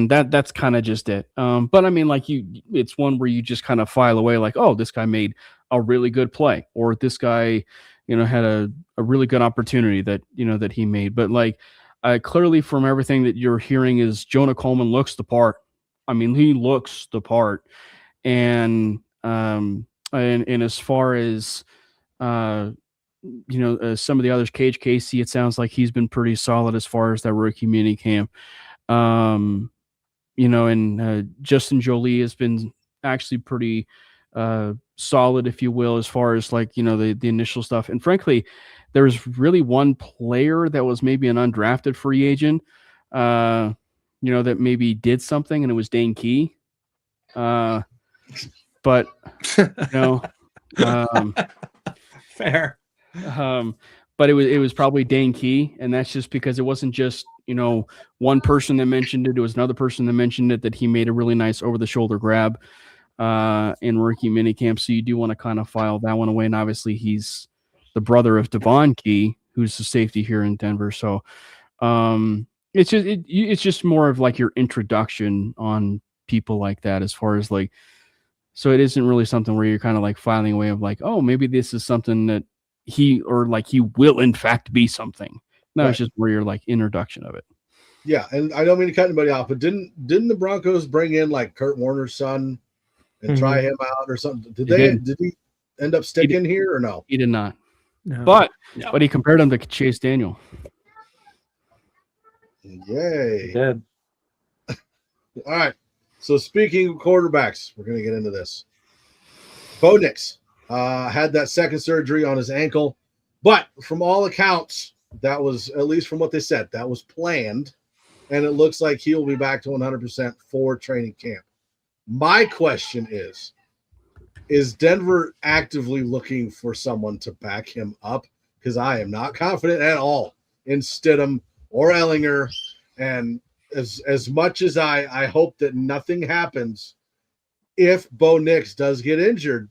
that's kind of just it. But I mean, like it's one where you just kind of file away like, oh, this guy made a really good play, or this guy, had a really good opportunity that he made. But like, clearly from everything that you're hearing is Jonah Coleman looks the part. I mean, he looks the part. And as far as, some of the others, Gage Casey, it sounds like he's been pretty solid as far as that rookie mini camp. And Justin Jolie has been actually pretty solid, if you will, as far as like, the initial stuff. And frankly, there was really one player that was maybe an undrafted free agent, that maybe did something, and it was Dane Key. But, fair. But it was probably Dane Key, and that's just because it wasn't just one person that mentioned it. It was another person that mentioned it, that he made a really nice over the shoulder grab in rookie minicamp. So you do want to kind of file that one away. And obviously he's the brother of Devon Key, who's the safety here in Denver. So it's just more of like your introduction on people like that, as far as like, so it isn't really something where you're kind of like filing away of like, oh, maybe this is something that he will in fact be something. No, It's just where you're like introduction of it. Yeah, and I don't mean to cut anybody off, but didn't the Broncos bring in like Kurt Warner's son and try him out or something? Did he end up sticking here or no? He did not. No. But he compared him to Chase Daniel. Yay. He did. All right. So speaking of quarterbacks, we're going to get into this. Bo Nix had that second surgery on his ankle, but from all accounts, that was, at least from what they said, that was planned, and it looks like he'll be back to 100% for training camp. My question is Denver actively looking for someone to back him up? Because I am not confident at all in Stidham or Ellinger, and as much as I hope that nothing happens, if Bo Nix does get injured,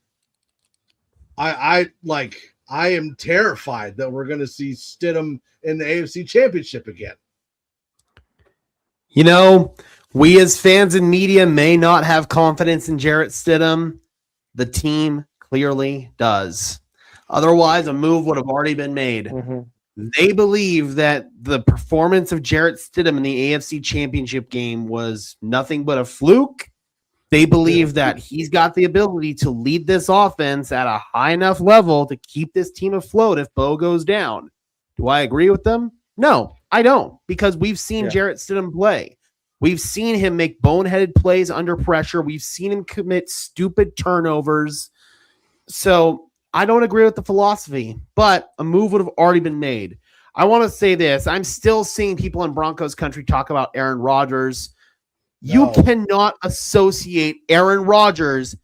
I am terrified that we're going to see Stidham in the AFC Championship again. We as fans and media may not have confidence in Jarrett Stidham. The team clearly does. Otherwise, a move would have already been made. Mm-hmm. They believe that the performance of Jarrett Stidham in the AFC Championship game was nothing but a fluke. They believe that he's got the ability to lead this offense at a high enough level to keep this team afloat if Bo goes down. Do I agree with them? No. I don't, because we've seen Jarrett Stidham play. We've seen him make boneheaded plays under pressure. We've seen him commit stupid turnovers. So I don't agree with the philosophy, but a move would have already been made. I want to say this. I'm still seeing people in Broncos country talk about Aaron Rodgers. You cannot associate Aaron Rodgers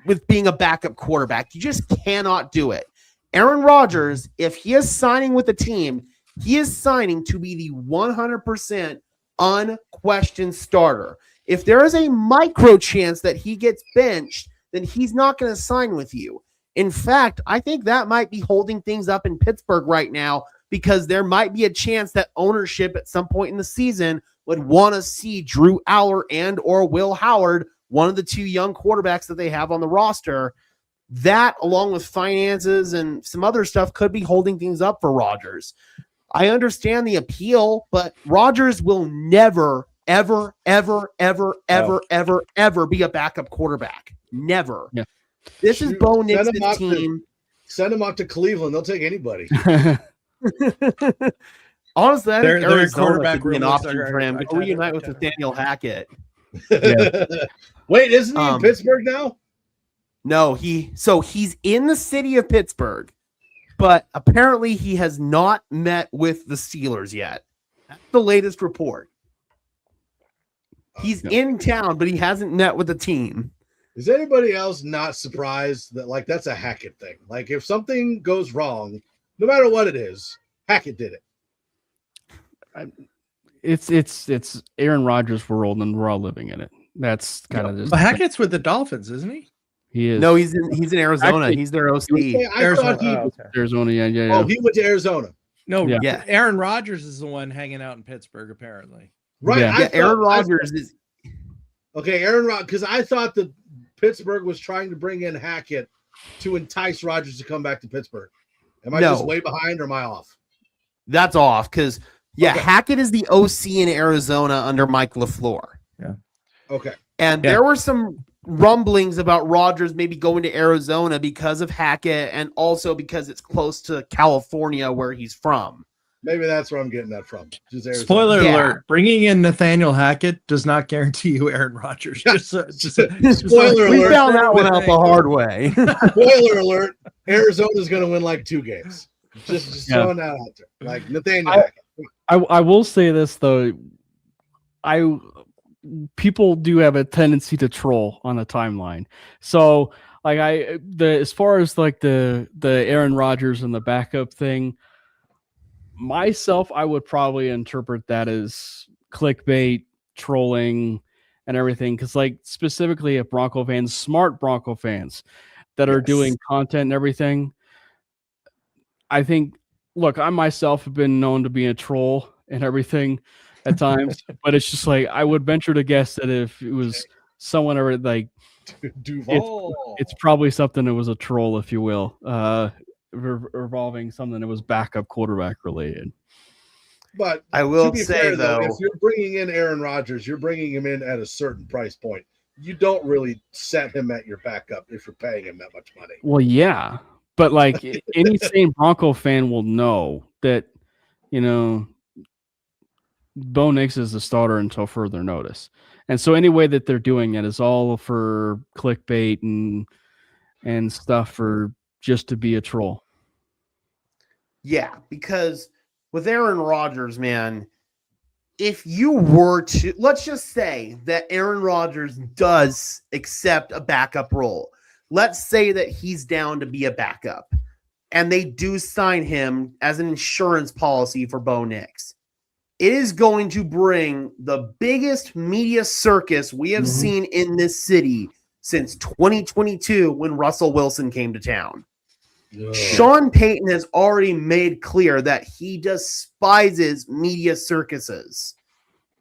with being a backup quarterback. You just cannot do it. Aaron Rodgers, if he is signing with the team, he is signing to be the 100% unquestioned starter. If there is a micro chance that he gets benched, then he's not going to sign with you. In fact, I think that might be holding things up in Pittsburgh right now, because there might be a chance that ownership at some point in the season would want to see Drew Aller and or Will Howard, one of the two young quarterbacks that they have on the roster. That, along with finances and some other stuff, could be holding things up for Rodgers. I understand the appeal, but Rodgers will never, ever, ever, ever, ever, ever, ever be a backup quarterback. Never. Yeah. This is Bo Nix's team. Send him out to Cleveland. They'll take anybody. Honestly, I think Arizona could be an option for him. Go reunite with Nathaniel Hackett. Yeah. Wait, isn't he in Pittsburgh now? No, he's in the city of Pittsburgh, but apparently he has not met with the Steelers yet. That's the latest report. He's in town, but he hasn't met with the team. Is anybody else not surprised that, like, that's a Hackett thing? Like, if something goes wrong, no matter what it is, Hackett did it. It's Aaron Rodgers' world, and we're all living in it. That's kind of just. But Hackett's with the Dolphins, isn't he? He is. No, he's in Arizona. Actually, he's their OC. Arizona. Yeah. Oh, he went to Arizona. No, Aaron Rodgers is the one hanging out in Pittsburgh, apparently. Right. Yeah, Aaron Rodgers is. Okay, Aaron Rodgers, because I thought that Pittsburgh was trying to bring in Hackett to entice Rodgers to come back to Pittsburgh. Am I just way behind, or am I off? That's off, because Hackett is the OC in Arizona under Mike LaFleur. Yeah. Okay. And there were some rumblings about Rodgers maybe going to Arizona because of Hackett, and also because it's close to California where he's from. Maybe that's where I'm getting that from. Spoiler alert: bringing in Nathaniel Hackett does not guarantee you Aaron Rodgers. Spoiler alert: we found that one out the hard way. Spoiler alert: Arizona's going to win like 2 games. Just throwing that out there. Like Nathaniel Hackett. I will say this though, people do have a tendency to troll on the timeline. So like as far as like the Aaron Rodgers and the backup thing, myself, I would probably interpret that as clickbait, trolling, and everything. Because like specifically at Bronco fans, smart Bronco fans that are doing content and everything, I think, look, I myself have been known to be a troll and everything at times, but it's just like I would venture to guess that if it was someone or like Duval, it's probably something that was a troll, if you will, revolving something that was backup quarterback related. But I will say fair, though, if you're bringing in Aaron Rodgers, you're bringing him in at a certain price point. You don't really set him at your backup if you're paying him that much money. Well, yeah, but like any sane Bronco fan will know that, you know, Bo Nix is the starter until further notice. And so any way that they're doing it is all for clickbait and stuff for just to be a troll. Yeah, because with Aaron Rodgers, man, if you were to, let's just say that Aaron Rodgers does accept a backup role. Let's say that he's down to be a backup, and they do sign him as an insurance policy for Bo Nix. It is going to bring the biggest media circus we have seen in this city since 2022 when Russell Wilson came to town. Yeah. Sean Payton has already made clear that he despises media circuses.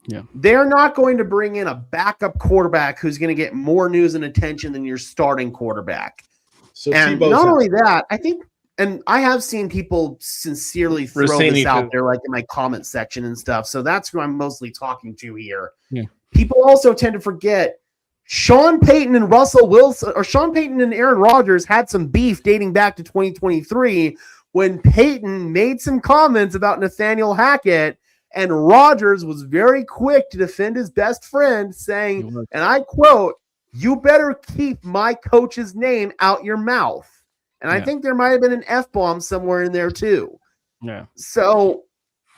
Yeah. They're not going to bring in a backup quarterback who's going to get more news and attention than your starting quarterback. So and not only that, I think, and I have seen people sincerely throw this out there, like in my comment section and stuff. So that's who I'm mostly talking to here. Yeah. People also tend to forget Sean Payton and Russell Wilson, or Sean Payton and Aaron Rodgers had some beef dating back to 2023 when Payton made some comments about Nathaniel Hackett And Rodgers was very quick to defend his best friend, saying, and I quote, "You better keep my coach's name out your mouth." And I think there might have been an F-bomb somewhere in there too. Yeah. So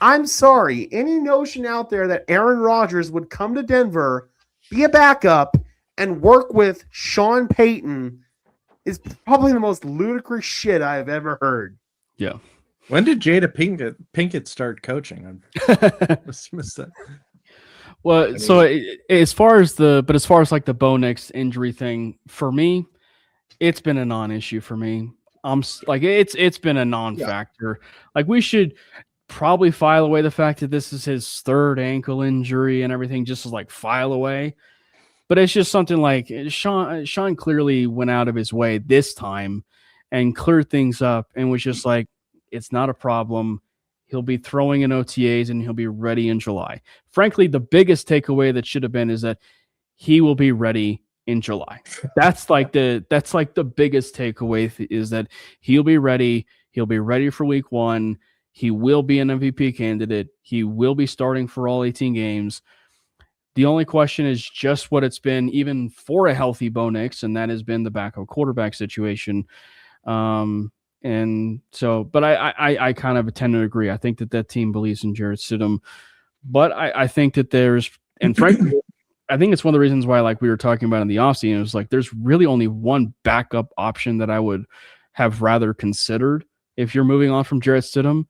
I'm sorry. Any notion out there that Aaron Rodgers would come to Denver, be a backup, and work with Sean Payton is probably the most ludicrous shit I've ever heard. Yeah. When did Jada Pinkett start coaching? I missed that. Well, as far as like the Bo Nix injury thing, for me, it's been a non-issue for me. It's been a non-factor. Like, we should probably file away the fact that this is his third ankle injury and everything, just like file away. But it's just something like Sean clearly went out of his way this time and cleared things up and was just like, it's not a problem. He'll be throwing in OTAs and he'll be ready in July. Frankly, the biggest takeaway that should have been is that he will be ready in July. That's like the biggest takeaway is that he'll be ready. He'll be ready for week 1. He will be an MVP candidate. He will be starting for all 18 games. The only question is just what it's been, even for a healthy Bo Nix, and that has been the backup quarterback situation. And so, but I kind of tend to agree. I think that team believes in Jarrett Stidham, but I think that there's, and frankly, I think it's one of the reasons why, like we were talking about in the offseason, it was like there's really only one backup option that I would have rather considered if you're moving on from Jarrett Stidham,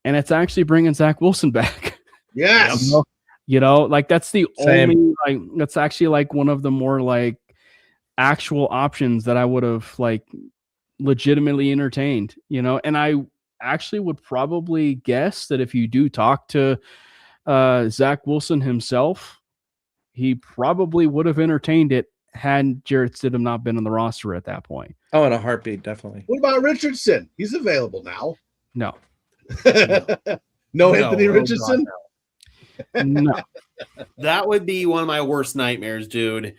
and it's actually bringing Zach Wilson back. Yes. You know, like that's the Same. only, like, that's actually like one of the more like actual options that I would have like legitimately entertained, you know. And I actually would probably guess that if you do talk to Zach Wilson himself, he probably would have entertained it had Jarrett Stidham not been on the roster at that point. Oh, in a heartbeat, definitely. What about Richardson? He's available now. No. No Anthony Richardson? No. That would be one of my worst nightmares, dude.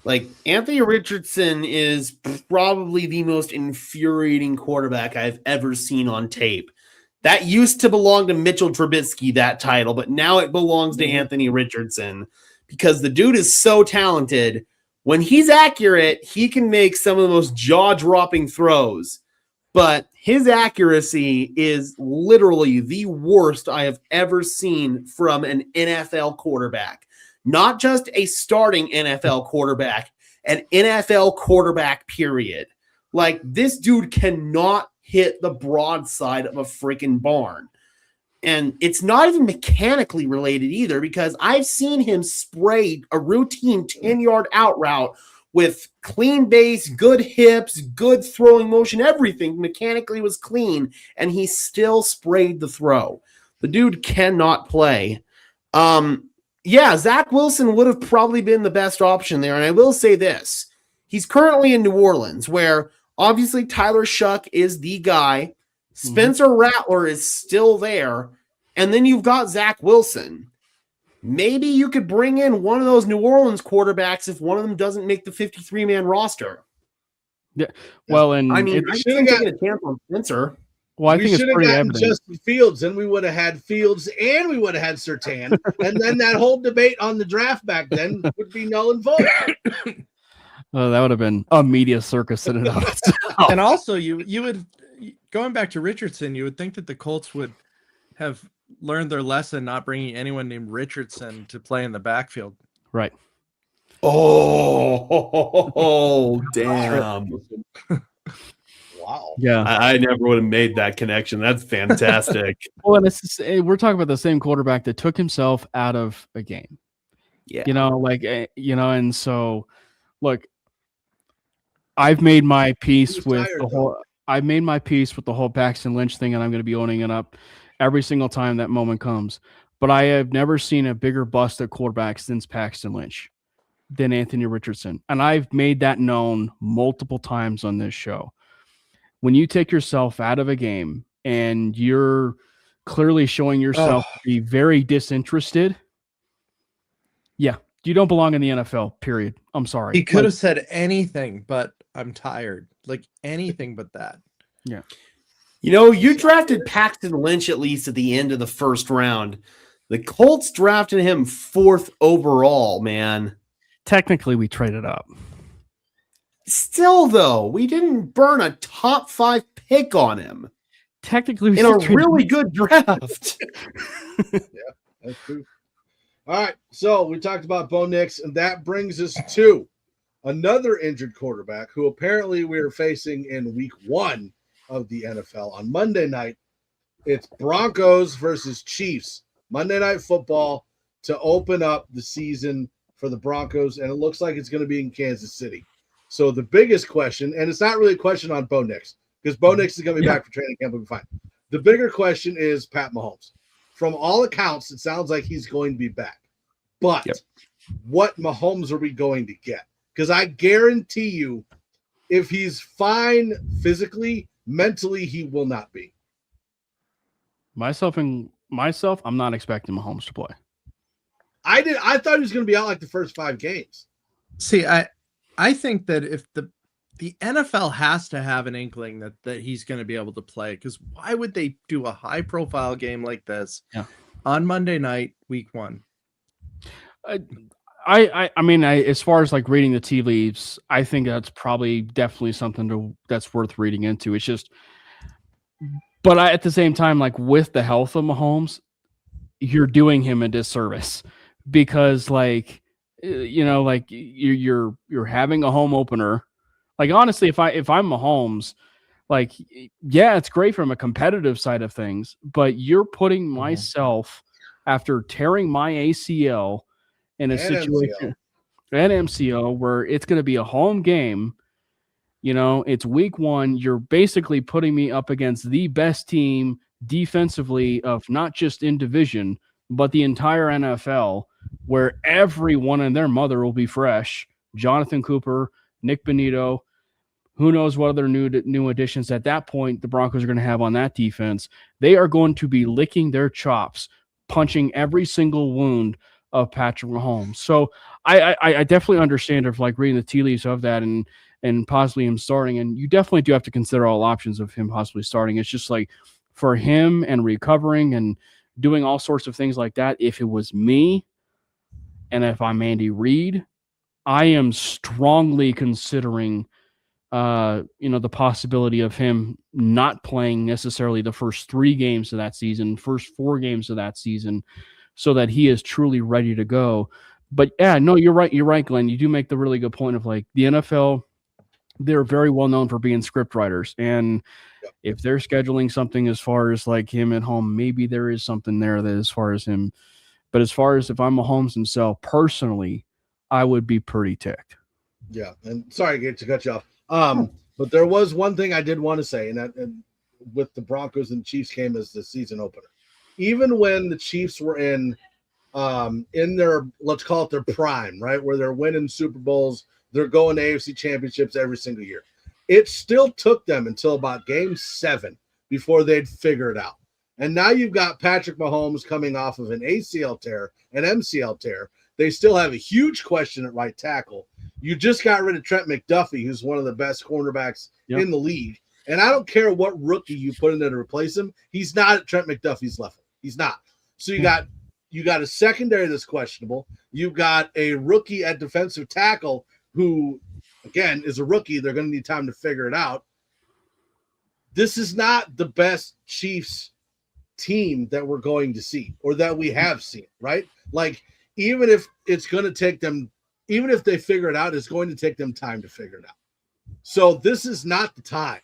Like, Anthony Richardson is probably the most infuriating quarterback I've ever seen on tape. That used to belong to Mitchell Trubisky, that title, but now it belongs to Anthony Richardson because the dude is so talented. When he's accurate, he can make some of the most jaw-dropping throws, but his accuracy is literally the worst I have ever seen from an NFL quarterback. Not just a starting NFL quarterback, an NFL quarterback, period. Like, this dude cannot hit the broadside of a freaking barn. And it's not even mechanically related either, because I've seen him spray a routine 10-yard out route with clean base, good hips, good throwing motion, everything mechanically was clean, and he still sprayed the throw. The dude cannot play. Yeah, Zach Wilson would have probably been the best option there. And I will say this. He's currently in New Orleans, where obviously Tyler Shuck is the guy. Spencer Rattler is still there. And then you've got Zach Wilson. Maybe you could bring in one of those New Orleans quarterbacks if one of them doesn't make the 53-man roster. Yeah. Well, and I mean, I should have taken a chance on Spencer. Well, I think it's pretty gotten evident. Justin Fields, and we would have had Fields, and we would have had Surtain, and then that whole debate on the draft back then would be null and void. That would have been a media circus in and of itself. And also, you would, going back to Richardson, you would think that the Colts would have learned their lesson not bringing anyone named Richardson to play in the backfield. Right. Oh, damn. Wow. Yeah. I never would have made that connection. That's fantastic. Well, and we're talking about the same quarterback that took himself out of a game. Yeah. You know, like, you know, and so, look, I've made my peace with the whole. I've made my peace with the whole Paxton Lynch thing, and I'm going to be owning it up every single time that moment comes. But I have never seen a bigger bust at quarterback since Paxton Lynch than Anthony Richardson, and I've made that known multiple times on this show. When you take yourself out of a game and you're clearly showing yourself to be very disinterested, yeah, you don't belong in the NFL, period. I'm sorry. He could have said anything, but I'm tired. Like, anything but that. Yeah. You know, you drafted Paxton Lynch at least at the end of the first round. The Colts drafted him 4th overall, man. Technically, we traded up. Still, though, we didn't burn a top 5 pick on him. Technically, we in a still traded really good draft. Yeah, that's true. All right, so we talked about Bo Nix, and that brings us to another injured quarterback who apparently we are facing in week 1 of the NFL. On Monday night, it's Broncos versus Chiefs. Monday Night Football to open up the season for the Broncos, and it looks like it's going to be in Kansas City. So the biggest question, and it's not really a question on Bo Nix, because Bo Nix is going to be back for training camp. We'll be fine. The bigger question is Pat Mahomes. From all accounts, it sounds like he's going to be back. But what Mahomes are we going to get? Because I guarantee you, if he's fine physically, mentally, he will not be. Myself, I'm not expecting Mahomes to play. I thought he was going to be out like the first 5 games. See, I think that if the NFL has to have an inkling that he's going to be able to play, because why would they do a high profile game like this on Monday night, week 1? I mean, as far as like reading the tea leaves, I think that's probably definitely something that's worth reading into. It's just, but at the same time, like with the health of Mahomes, you're doing him a disservice because like, you know, like you're having a home opener. Like, honestly, if I'm Mahomes, like, yeah, it's great from a competitive side of things, but you're putting myself after tearing my ACL in a situation and MCO where it's going to be a home game. You know, it's week 1. You're basically putting me up against the best team defensively of not just in division, but the entire NFL, where everyone and their mother will be fresh. Jonathan Cooper, Nick Bonito, who knows what other new additions at that point the Broncos are going to have on that defense. They are going to be licking their chops, punching every single wound of Patrick Mahomes. So I definitely understand of like reading the tea leaves of that and possibly him starting. And you definitely do have to consider all options of him possibly starting. It's just like for him and recovering and doing all sorts of things like that. If it was me and if I'm Andy Reid, I am strongly considering the possibility of him not playing necessarily the first 3 games of that season, first 4 games of that season, so that he is truly ready to go. But yeah, no, you're right, Glenn. You do make the really good point of like the NFL, they're very well known for being script writers. And if they're scheduling something as far as like him at home, maybe there is something there that as far as him. But as far as if I'm Mahomes himself, personally, I would be pretty ticked. Yeah, and sorry, Gage, to cut you off. But there was one thing I did want to say, and with the Broncos and Chiefs came as the season opener. Even when the Chiefs were in their, let's call it their prime, right, where they're winning Super Bowls, they're going to AFC championships every single year. It still took them until about game 7 before they'd figure it out. And now you've got Patrick Mahomes coming off of an ACL tear, an MCL tear. They still have a huge question at right tackle. You just got rid of Trent McDuffie, who's one of the best cornerbacks in the league. And I don't care what rookie you put in there to replace him. He's not at Trent McDuffie's level. He's not. So you got a secondary that's questionable. You've got a rookie at defensive tackle who, again, is a rookie. They're going to need time to figure it out. This is not the best Chiefs team that we're going to see or that we have seen, right? Like, even if it's going to take them, even if they figure it out, it's going to take them time to figure it out. So this is not the time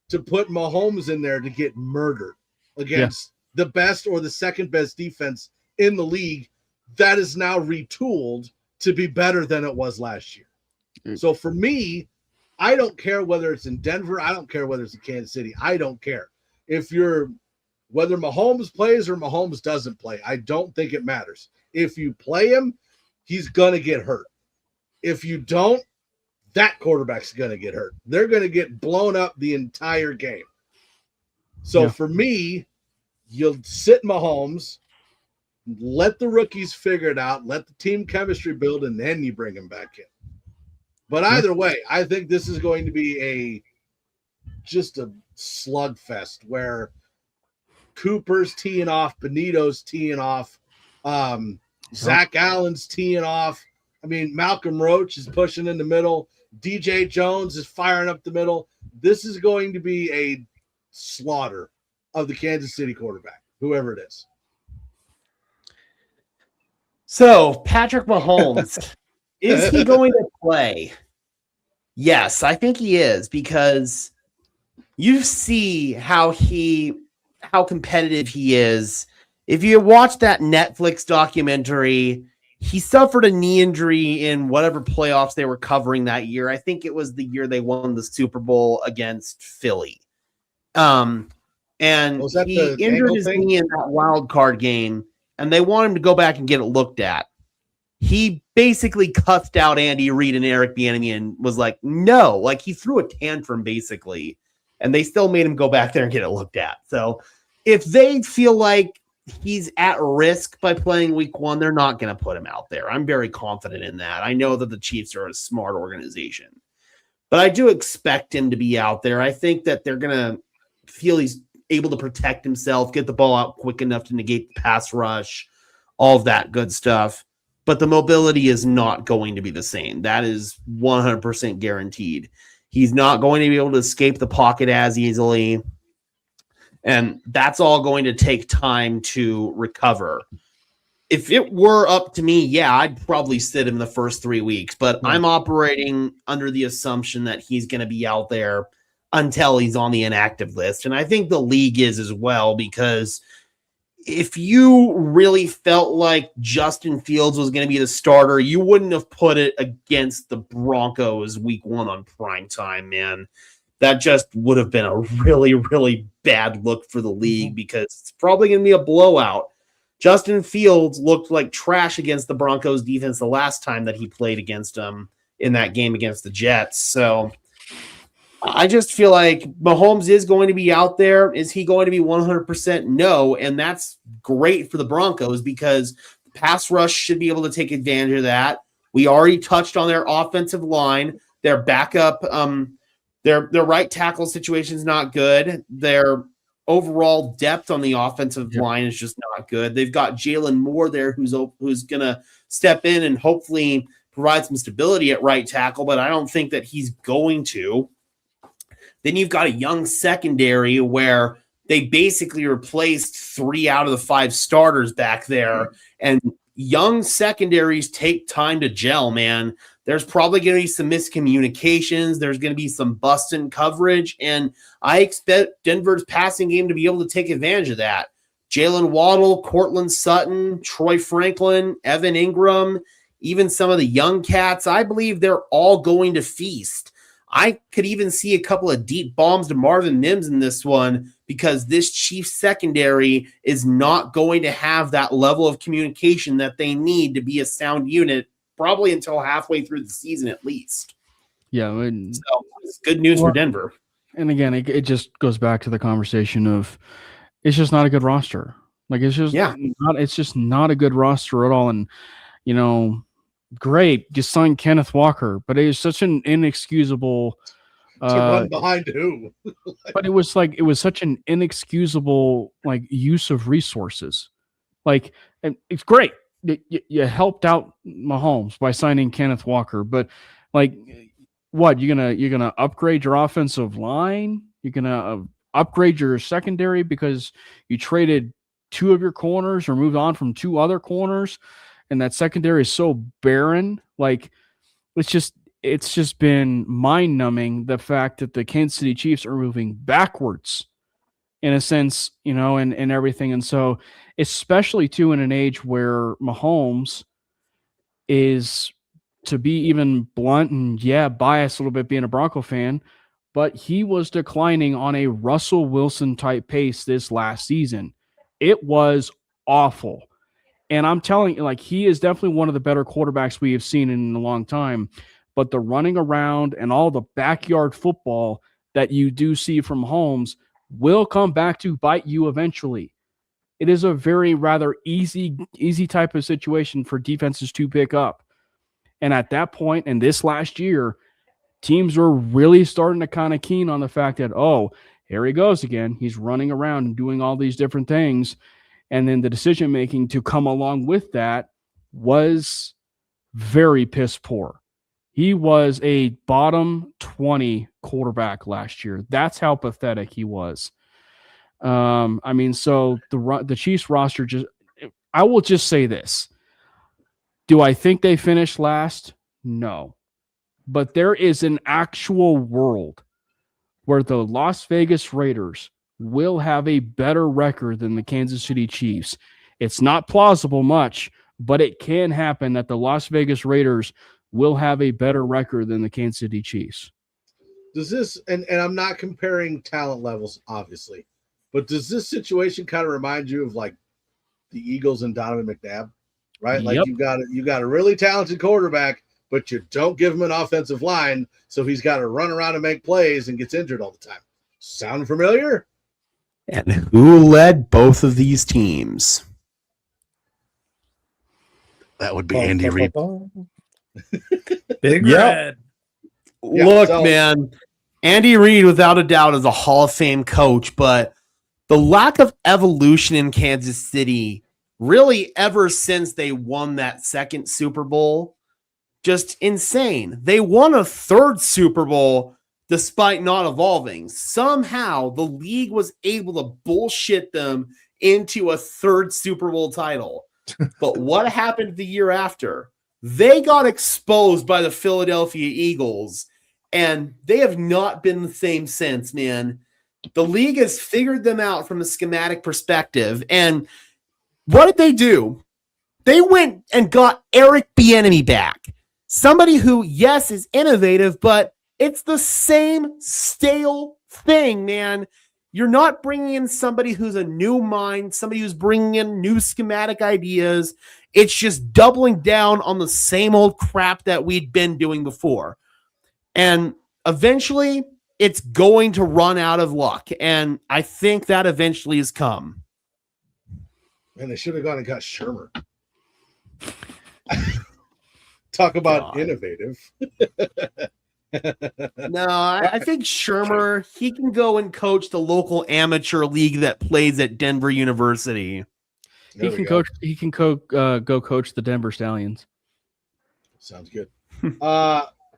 to put Mahomes in there to get murdered against the best or the second best defense in the league that is now retooled to be better than it was last year. So for me, I don't care whether it's in Denver. I don't care whether it's in Kansas City. I don't care. Whether Mahomes plays or Mahomes doesn't play, I don't think it matters. If you play him, he's going to get hurt. If you don't, that quarterback's going to get hurt. They're going to get blown up the entire game. So for me, you'll sit Mahomes, let the rookies figure it out, let the team chemistry build, and then you bring him back in. But either way, I think this is going to be just a slugfest where Cooper's teeing off, Benito's teeing off, Zach Allen's teeing off. I mean, Malcolm Roach is pushing in the middle. DJ Jones is firing up the middle. This is going to be a slaughter of the Kansas City quarterback, whoever it is. So, Patrick Mahomes, is he going to play? Yes, I think he is, because you see how competitive he is. If you watch that Netflix documentary, he suffered a knee injury in whatever playoffs they were covering that year. I think it was the year they won the Super Bowl against Philly. And he injured his knee in that wild card game, and they want him to go back and get it looked at. He basically cussed out Andy Reid and Eric Bieniemy and was like, no, like he threw a tantrum basically, and they still made him go back there and get it looked at. So if they feel like he's at risk by playing week 1, they're not going to put him out there. I'm very confident in that. I know that the Chiefs are a smart organization, but I do expect him to be out there. I think that they're going to feel he's able to protect himself, get the ball out quick enough to negate the pass rush, all of that good stuff. But the mobility is not going to be the same. That is 100% guaranteed. He's not going to be able to escape the pocket as easily. And that's all going to take time to recover. If it were up to me, yeah, I'd probably sit him the first 3 weeks. But I'm operating under the assumption that he's going to be out there until he's on the inactive list. And I think the league is as well, because if you really felt like Justin Fields was going to be the starter, you wouldn't have put it against the Broncos week 1 on prime time, man. That just would have been a really, really bad look for the league, because it's probably going to be a blowout. Justin Fields looked like trash against the Broncos defense the last time that he played against them in that game against the Jets. So I just feel like Mahomes is going to be out there. Is he going to be 100%? No. And that's great for the Broncos, because the pass rush should be able to take advantage of that. We already touched on their offensive line. Their backup, their right tackle situation is not good. Their overall depth on the offensive line is just not good. They've got Jalen Moore there who's going to step in and hopefully provide some stability at right tackle, but I don't think that he's going to. Then you've got a young secondary where they basically replaced 3 out of the 5 starters back there. And young secondaries take time to gel, man. There's probably going to be some miscommunications. There's going to be some bust in coverage. And I expect Denver's passing game to be able to take advantage of that. Jalen Waddle, Cortland Sutton, Troy Franklin, Evan Ingram, even some of the young cats, I believe they're all going to feast. I could even see a couple of deep bombs to Marvin Mims in this one, because this Chiefs secondary is not going to have that level of communication that they need to be a sound unit, probably until halfway through the season at least. Yeah. So it's good news for Denver. And again, it just goes back to the conversation of it's just not a good roster. Like it's just not a good roster at all. And, you know, great, just signed Kenneth Walker, but it is such an inexcusable to run behind who? But it was such an inexcusable like use of resources. Like, and it's great. You helped out Mahomes by signing Kenneth Walker, but like, what you're gonna upgrade your offensive line? You're gonna upgrade your secondary because you traded 2 of your corners or moved on from 2 other corners, and that secondary is so barren. Like, it's just been mind-numbing, the fact that the Kansas City Chiefs are moving backwards in a sense, you know, and everything. And so, especially too in an age where Mahomes is, to be even blunt and biased a little bit being a Bronco fan, but he was declining on a Russell Wilson type pace this last season. It was awful. And I'm telling you, like, he is definitely one of the better quarterbacks we have seen in a long time. But the running around and all the backyard football that you do see from Holmes will come back to bite you eventually. It is a very rather easy type of situation for defenses to pick up. And at that point, in this last year, teams were really starting to kind of keen on the fact that, oh, here he goes again. He's running around and doing all these different things. And then the decision making to come along with that was very piss poor. He was a bottom 20 quarterback last year. That's how pathetic he was. I mean, so the Chiefs roster I will just say this. Do I think they finished last? No. But there is an actual world where the Las Vegas Raiders will have a better record than the Kansas City Chiefs. It's not plausible much, but it can happen that the Las Vegas Raiders will have a better record than the Kansas City Chiefs. Does this, and I'm not comparing talent levels, obviously, but does this situation kind of remind you of like the Eagles and Donovan McNabb, right? Like Yep. you got a really talented quarterback, but you don't give him an offensive line, so he's got to run around and make plays and gets injured all the time. Sound familiar? And who led both of these teams? That would be Andy Reid. Big Yep. Red. Yeah, Look, so- man, Andy Reid, without a doubt, is a Hall of Fame coach, but the lack of evolution in Kansas City, really ever since they won that second Super Bowl, just insane. They won a third Super Bowl despite not evolving. Somehow, the league was able to bullshit them into a third Super Bowl title. But what happened the year after? They got exposed by the Philadelphia Eagles, and they have not been the same since, man. The league has figured them out from a schematic perspective. And what did they do? They went and got Eric Bieniemy back. Somebody who, yes, is innovative, but it's the same stale thing, man. You're not bringing in somebody who's a new mind, somebody who's bringing in new schematic ideas. It's just doubling down on the same old crap that we'd been doing before. And eventually, it's going to run out of luck. And I think that eventually has come. Man, they should have gone and got Shermer. Talk about God. innovative. No, I think Shermer, he can go and coach the local amateur league that plays at Denver University. There He we can go. coach. He can go coach the Denver Stallions. Sounds good.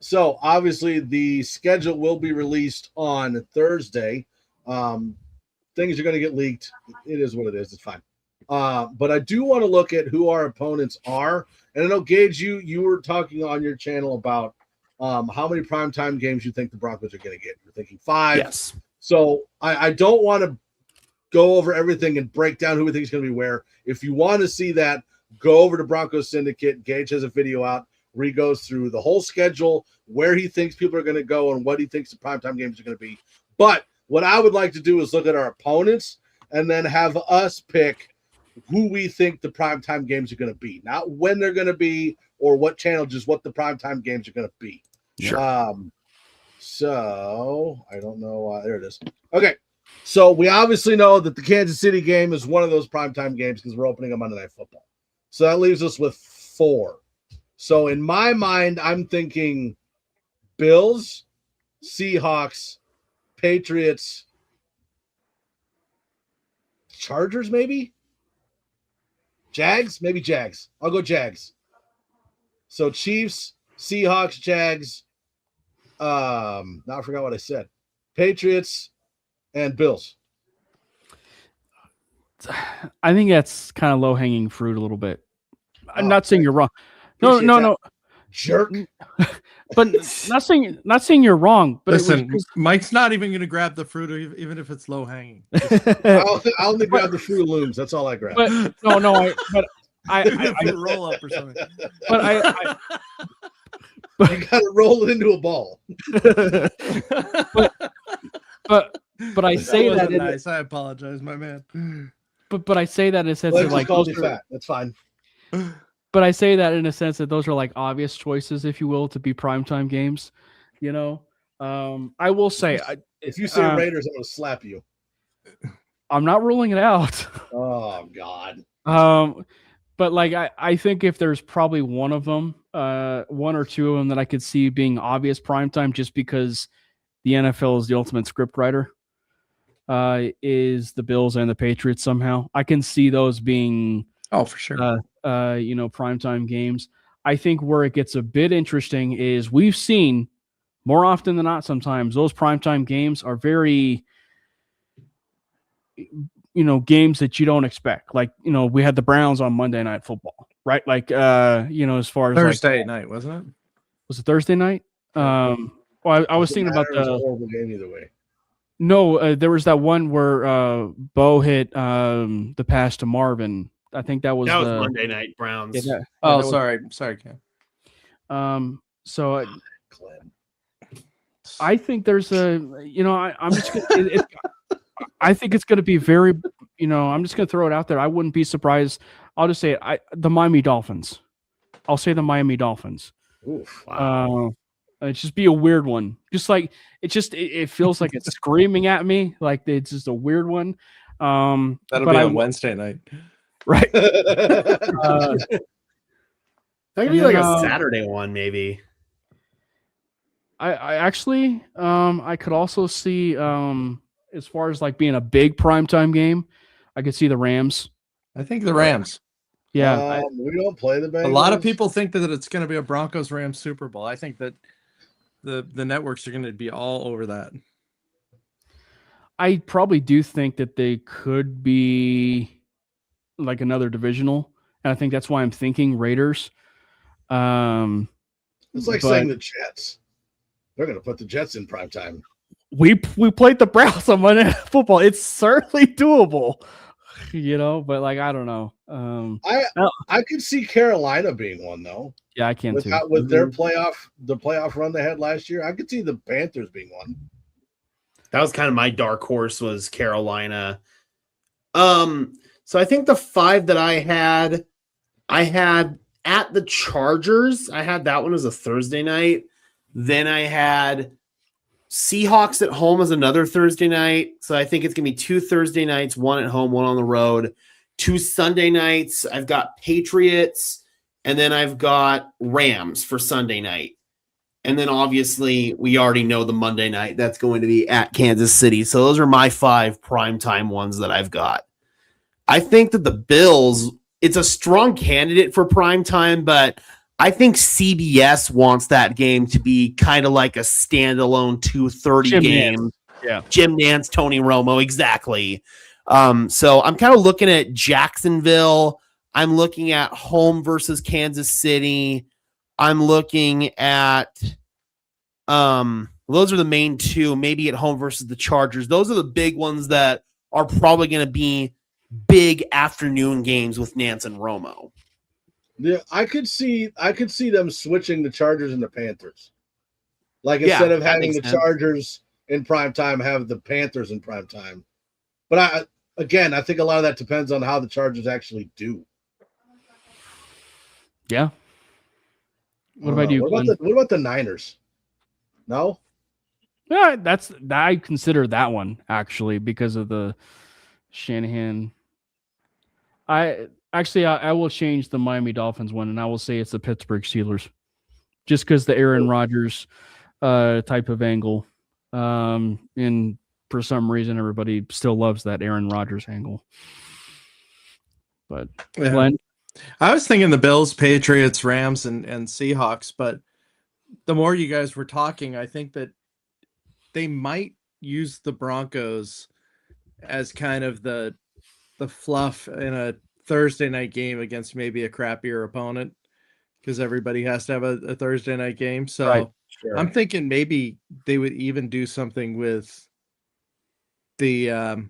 So obviously the schedule will be released on Thursday. Things are going to get leaked. It is what it is. It's fine. But I do want to look at who our opponents are. And I know, Gage, you were talking on your channel about how many primetime games you think the Broncos are going to get. You're thinking 5. Yes. So I don't want to go over everything and break down who we think is going to be where. If you want to see that, go over to Broncos Syndicate. Gage has a video out where he goes through the whole schedule, where he thinks people are going to go, and what he thinks the primetime games are going to be. But what I would like to do is look at our opponents and then have us pick who we think the primetime games are going to be. Not when they're going to be or what channel, just what the primetime games are going to be. Sure. So I don't know. There it is. Okay. So we obviously know that the Kansas City game is one of those primetime games because we're opening a Monday Night Football. So that leaves us with 4. So in my mind, I'm thinking Bills, Seahawks, Patriots, Chargers, maybe? Jags? Maybe Jags. I'll go Jags. So Chiefs, Seahawks, Jags. Now I forgot what I said. Patriots and Bills. I think that's kind of low hanging fruit a little bit. I'm Oh, not saying you're wrong. No, appreciate no, that. no. Jerk. But not saying you're wrong. But Listen, Mike's not even going to grab the fruit, even if it's low hanging. I'll only grab the Fruit Looms. That's all I grab. but no. I Roll up or something. but I You got to roll it into a ball. but I say that in, nice. I apologize, my man. but I say that in a sense Well, I of just like called those you are, fat. That's fine. but I say that in a sense that those are like obvious choices, if you will, to be primetime games. You know, I will say If you say Raiders, I'm going to slap you. I'm not ruling it out. Oh, God. But like I think if there's probably one of them, one or two of them that I could see being obvious primetime, just because the NFL is the ultimate script writer. is the Bills and the Patriots somehow. I can see those being for sure. primetime games. I think where it gets a bit interesting is we've seen more often than not sometimes those primetime games are very games that you don't expect. Like, we had the Browns on Monday Night Football, right? Like, as far as Thursday night, wasn't it? Was it Thursday night? Well, I was thinking about the horrible game either way. No, there was that one where Bo hit the pass to Marvin. I think that was Monday night Browns. Sorry, Cam. So I think there's I'm just gonna, I think it's going to be very, I'm just going to throw it out there. I wouldn't be surprised. I'll just say it. The Miami Dolphins. I'll say the Miami Dolphins. Oof, wow. It's just be a weird one. Just like it feels like it's screaming at me. Like it's just a weird one. That'll be on Wednesday night, right? That could be like a Saturday one, maybe. I actually I could also see as far as like being a big primetime game, I could see the Rams. I think the Rams. Yeah, we don't play the Bengals. A lot of people think that it's going to be a Broncos-Rams Super Bowl. I think that the networks are going to be all over that. I probably do think that they could be like another divisional, and I think that's why I'm thinking Raiders. It's like saying the Jets. They're going to put the Jets in primetime. We played the Browns on Monday Night Football. It's certainly doable, but like I don't know. I could see Carolina being one though. Yeah, I can too. With their playoff run they had last year, I could see the Panthers being one. That was kind of my dark horse was Carolina. So I think the 5 that I had at the Chargers. I had that one as a Thursday night. Then I had Seahawks at home as another Thursday night. So I think it's going to be 2 Thursday nights, 1 at home, 1 on the road. 2 Sunday nights. I've got Patriots, and then I've got Rams for Sunday night. And then obviously we already know the Monday night. That's going to be at Kansas City. So those are my 5 primetime ones that I've got. I think that the Bills, it's a strong candidate for primetime, but I think CBS wants that game to be kind of like a standalone 2:30 game. Yeah. Jim Nantz, Tony Romo, exactly. So I'm kind of looking at Jacksonville. I'm looking at home versus Kansas City. I'm looking at those are the main 2, maybe at home versus the Chargers. Those are the big ones that are probably going to be big afternoon games with Nantz and Romo. Yeah, I could see them switching the Chargers and the Panthers. Like instead of having the Chargers in prime time, have the Panthers in prime time. But I think a lot of that depends on how the Chargers actually do. Yeah. What about you? What about the Niners? No? Yeah, I consider that one actually because of the Shanahan. I will change the Miami Dolphins one, and I will say it's the Pittsburgh Steelers, just because the Aaron Rodgers type of angle. And for some reason, everybody still loves that Aaron Rodgers angle. But Glenn? I was thinking the Bills, Patriots, Rams, and Seahawks, but the more you guys were talking, I think that they might use the Broncos as kind of the fluff in a Thursday night game against maybe a crappier opponent, because everybody has to have a Thursday night game. So right, sure. I'm thinking maybe they would even do something with the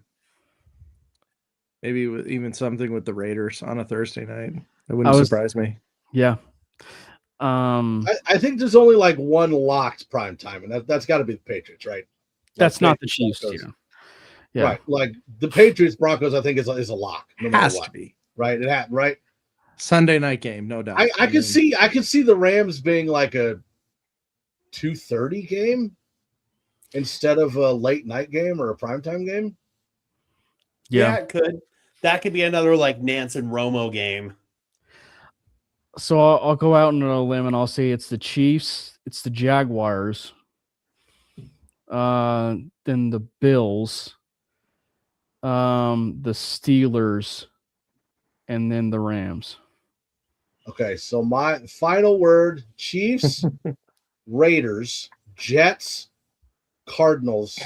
even something with the Raiders on a Thursday night. It wouldn't surprise me. Yeah. I think there's only like one locked prime time, and that's got to be the Patriots, right? That's not the Chiefs. Yeah. Right. Like the Patriots Broncos, I think is a lock. No matter has what. To be. Right. Right. Sunday night game, no doubt. I could see the Rams being like a 2:30 game instead of a late night game or a primetime game. Yeah, it could. That could be another like Nantz and Romo game. So I'll go out on a limb and I'll say it's the Chiefs, it's the Jaguars, then the Bills, the Steelers, and then the Rams. Okay, so my final word: Chiefs, Raiders, Jets, Cardinals,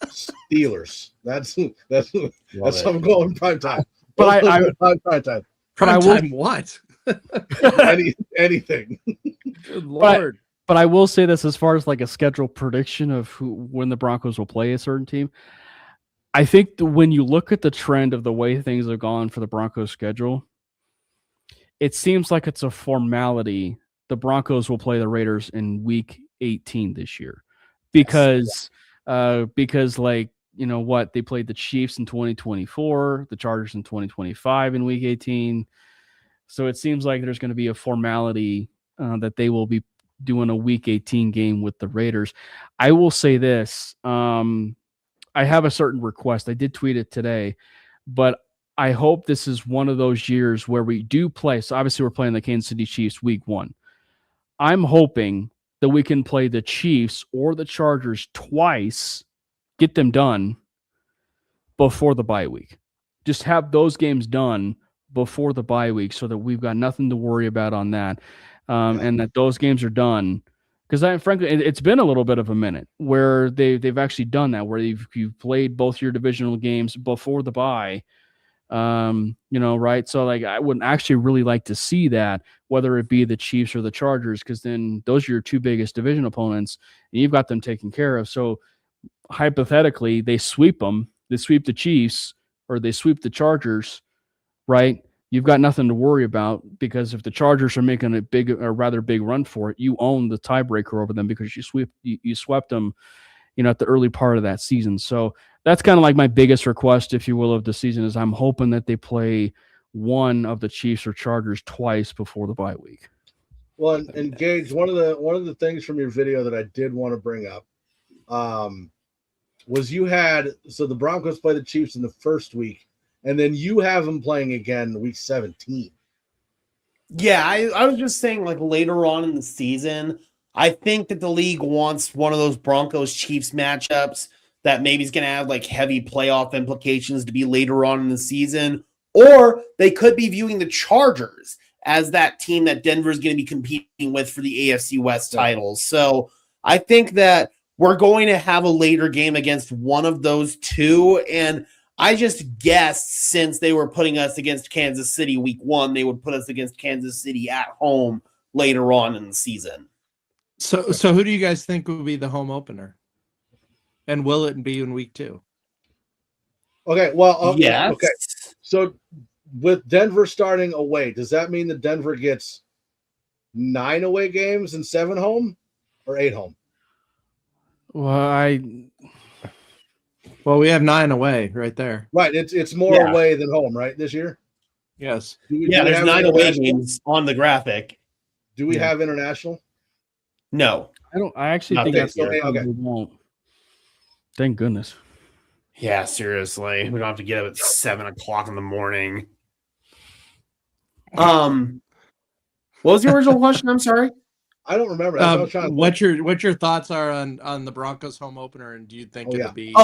Steelers. That's how I'm going prime time. But prime time. Prime will- time what? Anything. Good Lord. But I will say this as far as like a schedule prediction of when the Broncos will play a certain team. I think when you look at the trend of the way things have gone for the Broncos schedule, it seems like it's a formality. The Broncos will play the Raiders in week 18 this year because like, you know what, they played the Chiefs in 2024, the Chargers in 2025 in week 18. So it seems like there's going to be a formality that they will be doing a week 18 game with the Raiders. I will say this. I have a certain request. I did tweet it today, but I hope this is one of those years where we do play. So obviously we're playing the Kansas City Chiefs week 1. I'm hoping that we can play the Chiefs or the Chargers twice, get them done before the bye week. Just have those games done before the bye week so that we've got nothing to worry about on that. And that those games are done. Because frankly, it's been a little bit of a minute where they've actually done that, where you've played both your divisional games before the bye. Right? So like I would actually really like to see that, whether it be the Chiefs or the Chargers, because then those are your two biggest division opponents, and you've got them taken care of. So hypothetically, they sweep them, they sweep the Chiefs, or they sweep the Chargers, right? You've got nothing to worry about, because if the Chargers are making a rather big run for it, you own the tiebreaker over them because you swept them, at the early part of that season. So that's kind of like my biggest request, if you will, of the season, is I'm hoping that they play one of the Chiefs or Chargers twice before the bye week. Well, and Gage, one of the things from your video that I did want to bring up was so the Broncos play the Chiefs in the first week, and then you have them playing again week 17. Yeah, I was just saying, like, later on in the season, I think that the league wants one of those Broncos-Chiefs matchups that maybe is going to have, like, heavy playoff implications to be later on in the season. Or they could be viewing the Chargers as that team that Denver is going to be competing with for the AFC West titles. So I think that we're going to have a later game against one of those two, and I just guessed, since they were putting us against Kansas City week 1, they would put us against Kansas City at home later on in the season. So who do you guys think will be the home opener? And will it be in week 2? Okay, well, yes. Okay. So with Denver starting away, does that mean that Denver gets 9 away games and 7 home, or 8 home? Well, we have 9 away right there. Right, it's more away than home, right, this year? Yes. There's 9 away games on the graphic. Do we have international? No. I actually think that's okay. We won't. Thank goodness. Yeah, seriously. We don't have to get up at 7:00 in the morning. What was the original question? I'm sorry. I don't remember. That's what I was trying to what your thoughts are on the Broncos home opener, and do you think it'll be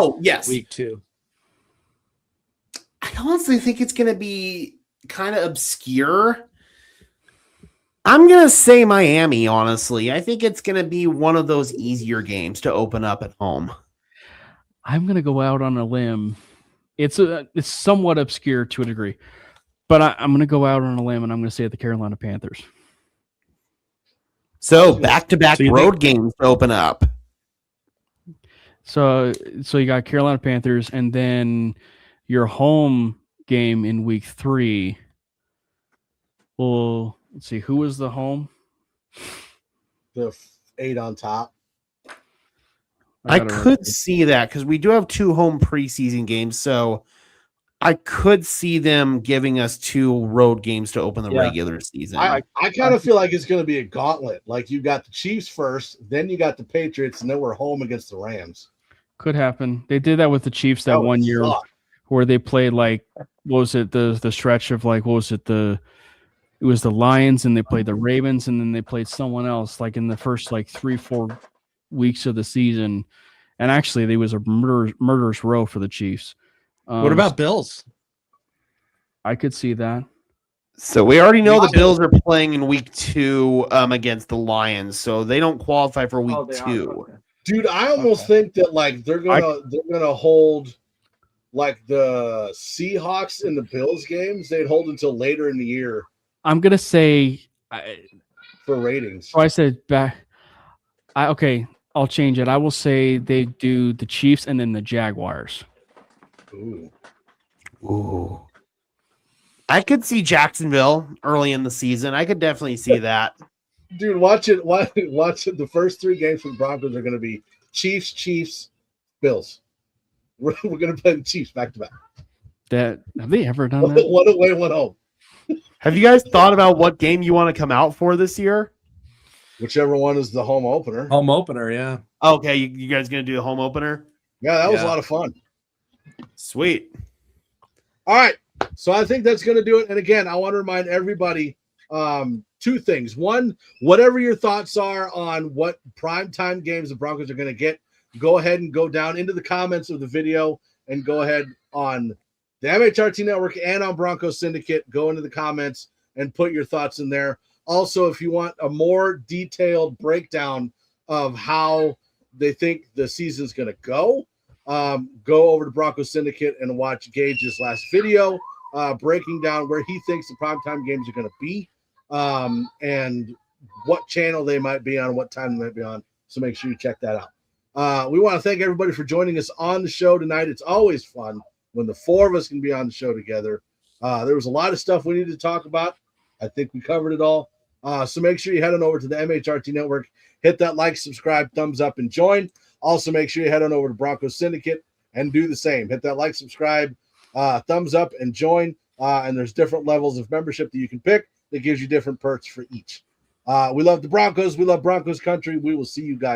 week 2? I honestly think it's going to be kind of obscure. I'm going to say Miami, honestly. I think it's going to be one of those easier games to open up at home. I'm going to go out on a limb. It's somewhat obscure to a degree, but I'm going to go out on a limb, and I'm going to say the Carolina Panthers. So back-to-back road games to open up. So you got Carolina Panthers, and then your home game in week 3. Well, let's see, who was the home? The 8 on top. I could see that, because we do have 2 home preseason games, so I could see them giving us 2 road games to open the regular season. I kind of feel like it's going to be a gauntlet. Like, you got the Chiefs first, then you got the Patriots, and then we're home against the Rams. Could happen. They did that with the Chiefs that one year where they played, like, what was it, the stretch of, like, what was it, it was the Lions, and they played the Ravens, and then they played someone else, like, in the first, like, 3-4 weeks of the season. And actually, there was a murderous row for the Chiefs. What about Bills? I could see that. So we already know Week the two. Bills are playing in week 2 against the Lions, so they don't qualify for week 2. Okay. Dude, I almost think that like they're gonna hold like the Seahawks and the Bills games. They'd hold until later in the year I'm gonna say. for ratings. So I said back. Okay, I'll change it. I will say they do the Chiefs and then the Jaguars. Ooh. I could see Jacksonville early in the season. I could definitely see that. Dude, watch it. Watch it. The first 3 games for the Broncos are going to be Chiefs, Bills. We're going to play the Chiefs back to back. Have they ever done that? One away, one home. Have you guys thought about what game you want to come out for this year? Whichever one is the home opener. Home opener, yeah. Okay, you guys going to do the home opener? Yeah, that was a lot of fun. Sweet. All right. So I think that's going to do it. And again, I want to remind everybody 2 things. One, whatever your thoughts are on what primetime games the Broncos are going to get, go ahead and go down into the comments of the video and go ahead on the MHRT Network and on Broncos Syndicate. Go into the comments and put your thoughts in there. Also, if you want a more detailed breakdown of how they think the season's going to go over to Broncos Syndicate and watch Gage's last video breaking down where he thinks the primetime games are going to be and what channel they might be on, what time they might be on. So make sure you check that out. We want to thank everybody for joining us on the show tonight. It's always fun when the 4 of us can be on the show together. There was a lot of stuff we needed to talk about. I think we covered it all. So make sure you head on over to the MHRT Network, hit that like, subscribe, thumbs up, and join. Also, make sure you head on over to Broncos Syndicate and do the same. Hit that like, subscribe, thumbs up, and join. And there's different levels of membership that you can pick that gives you different perks for each. We love the Broncos. We love Broncos country. We will see you guys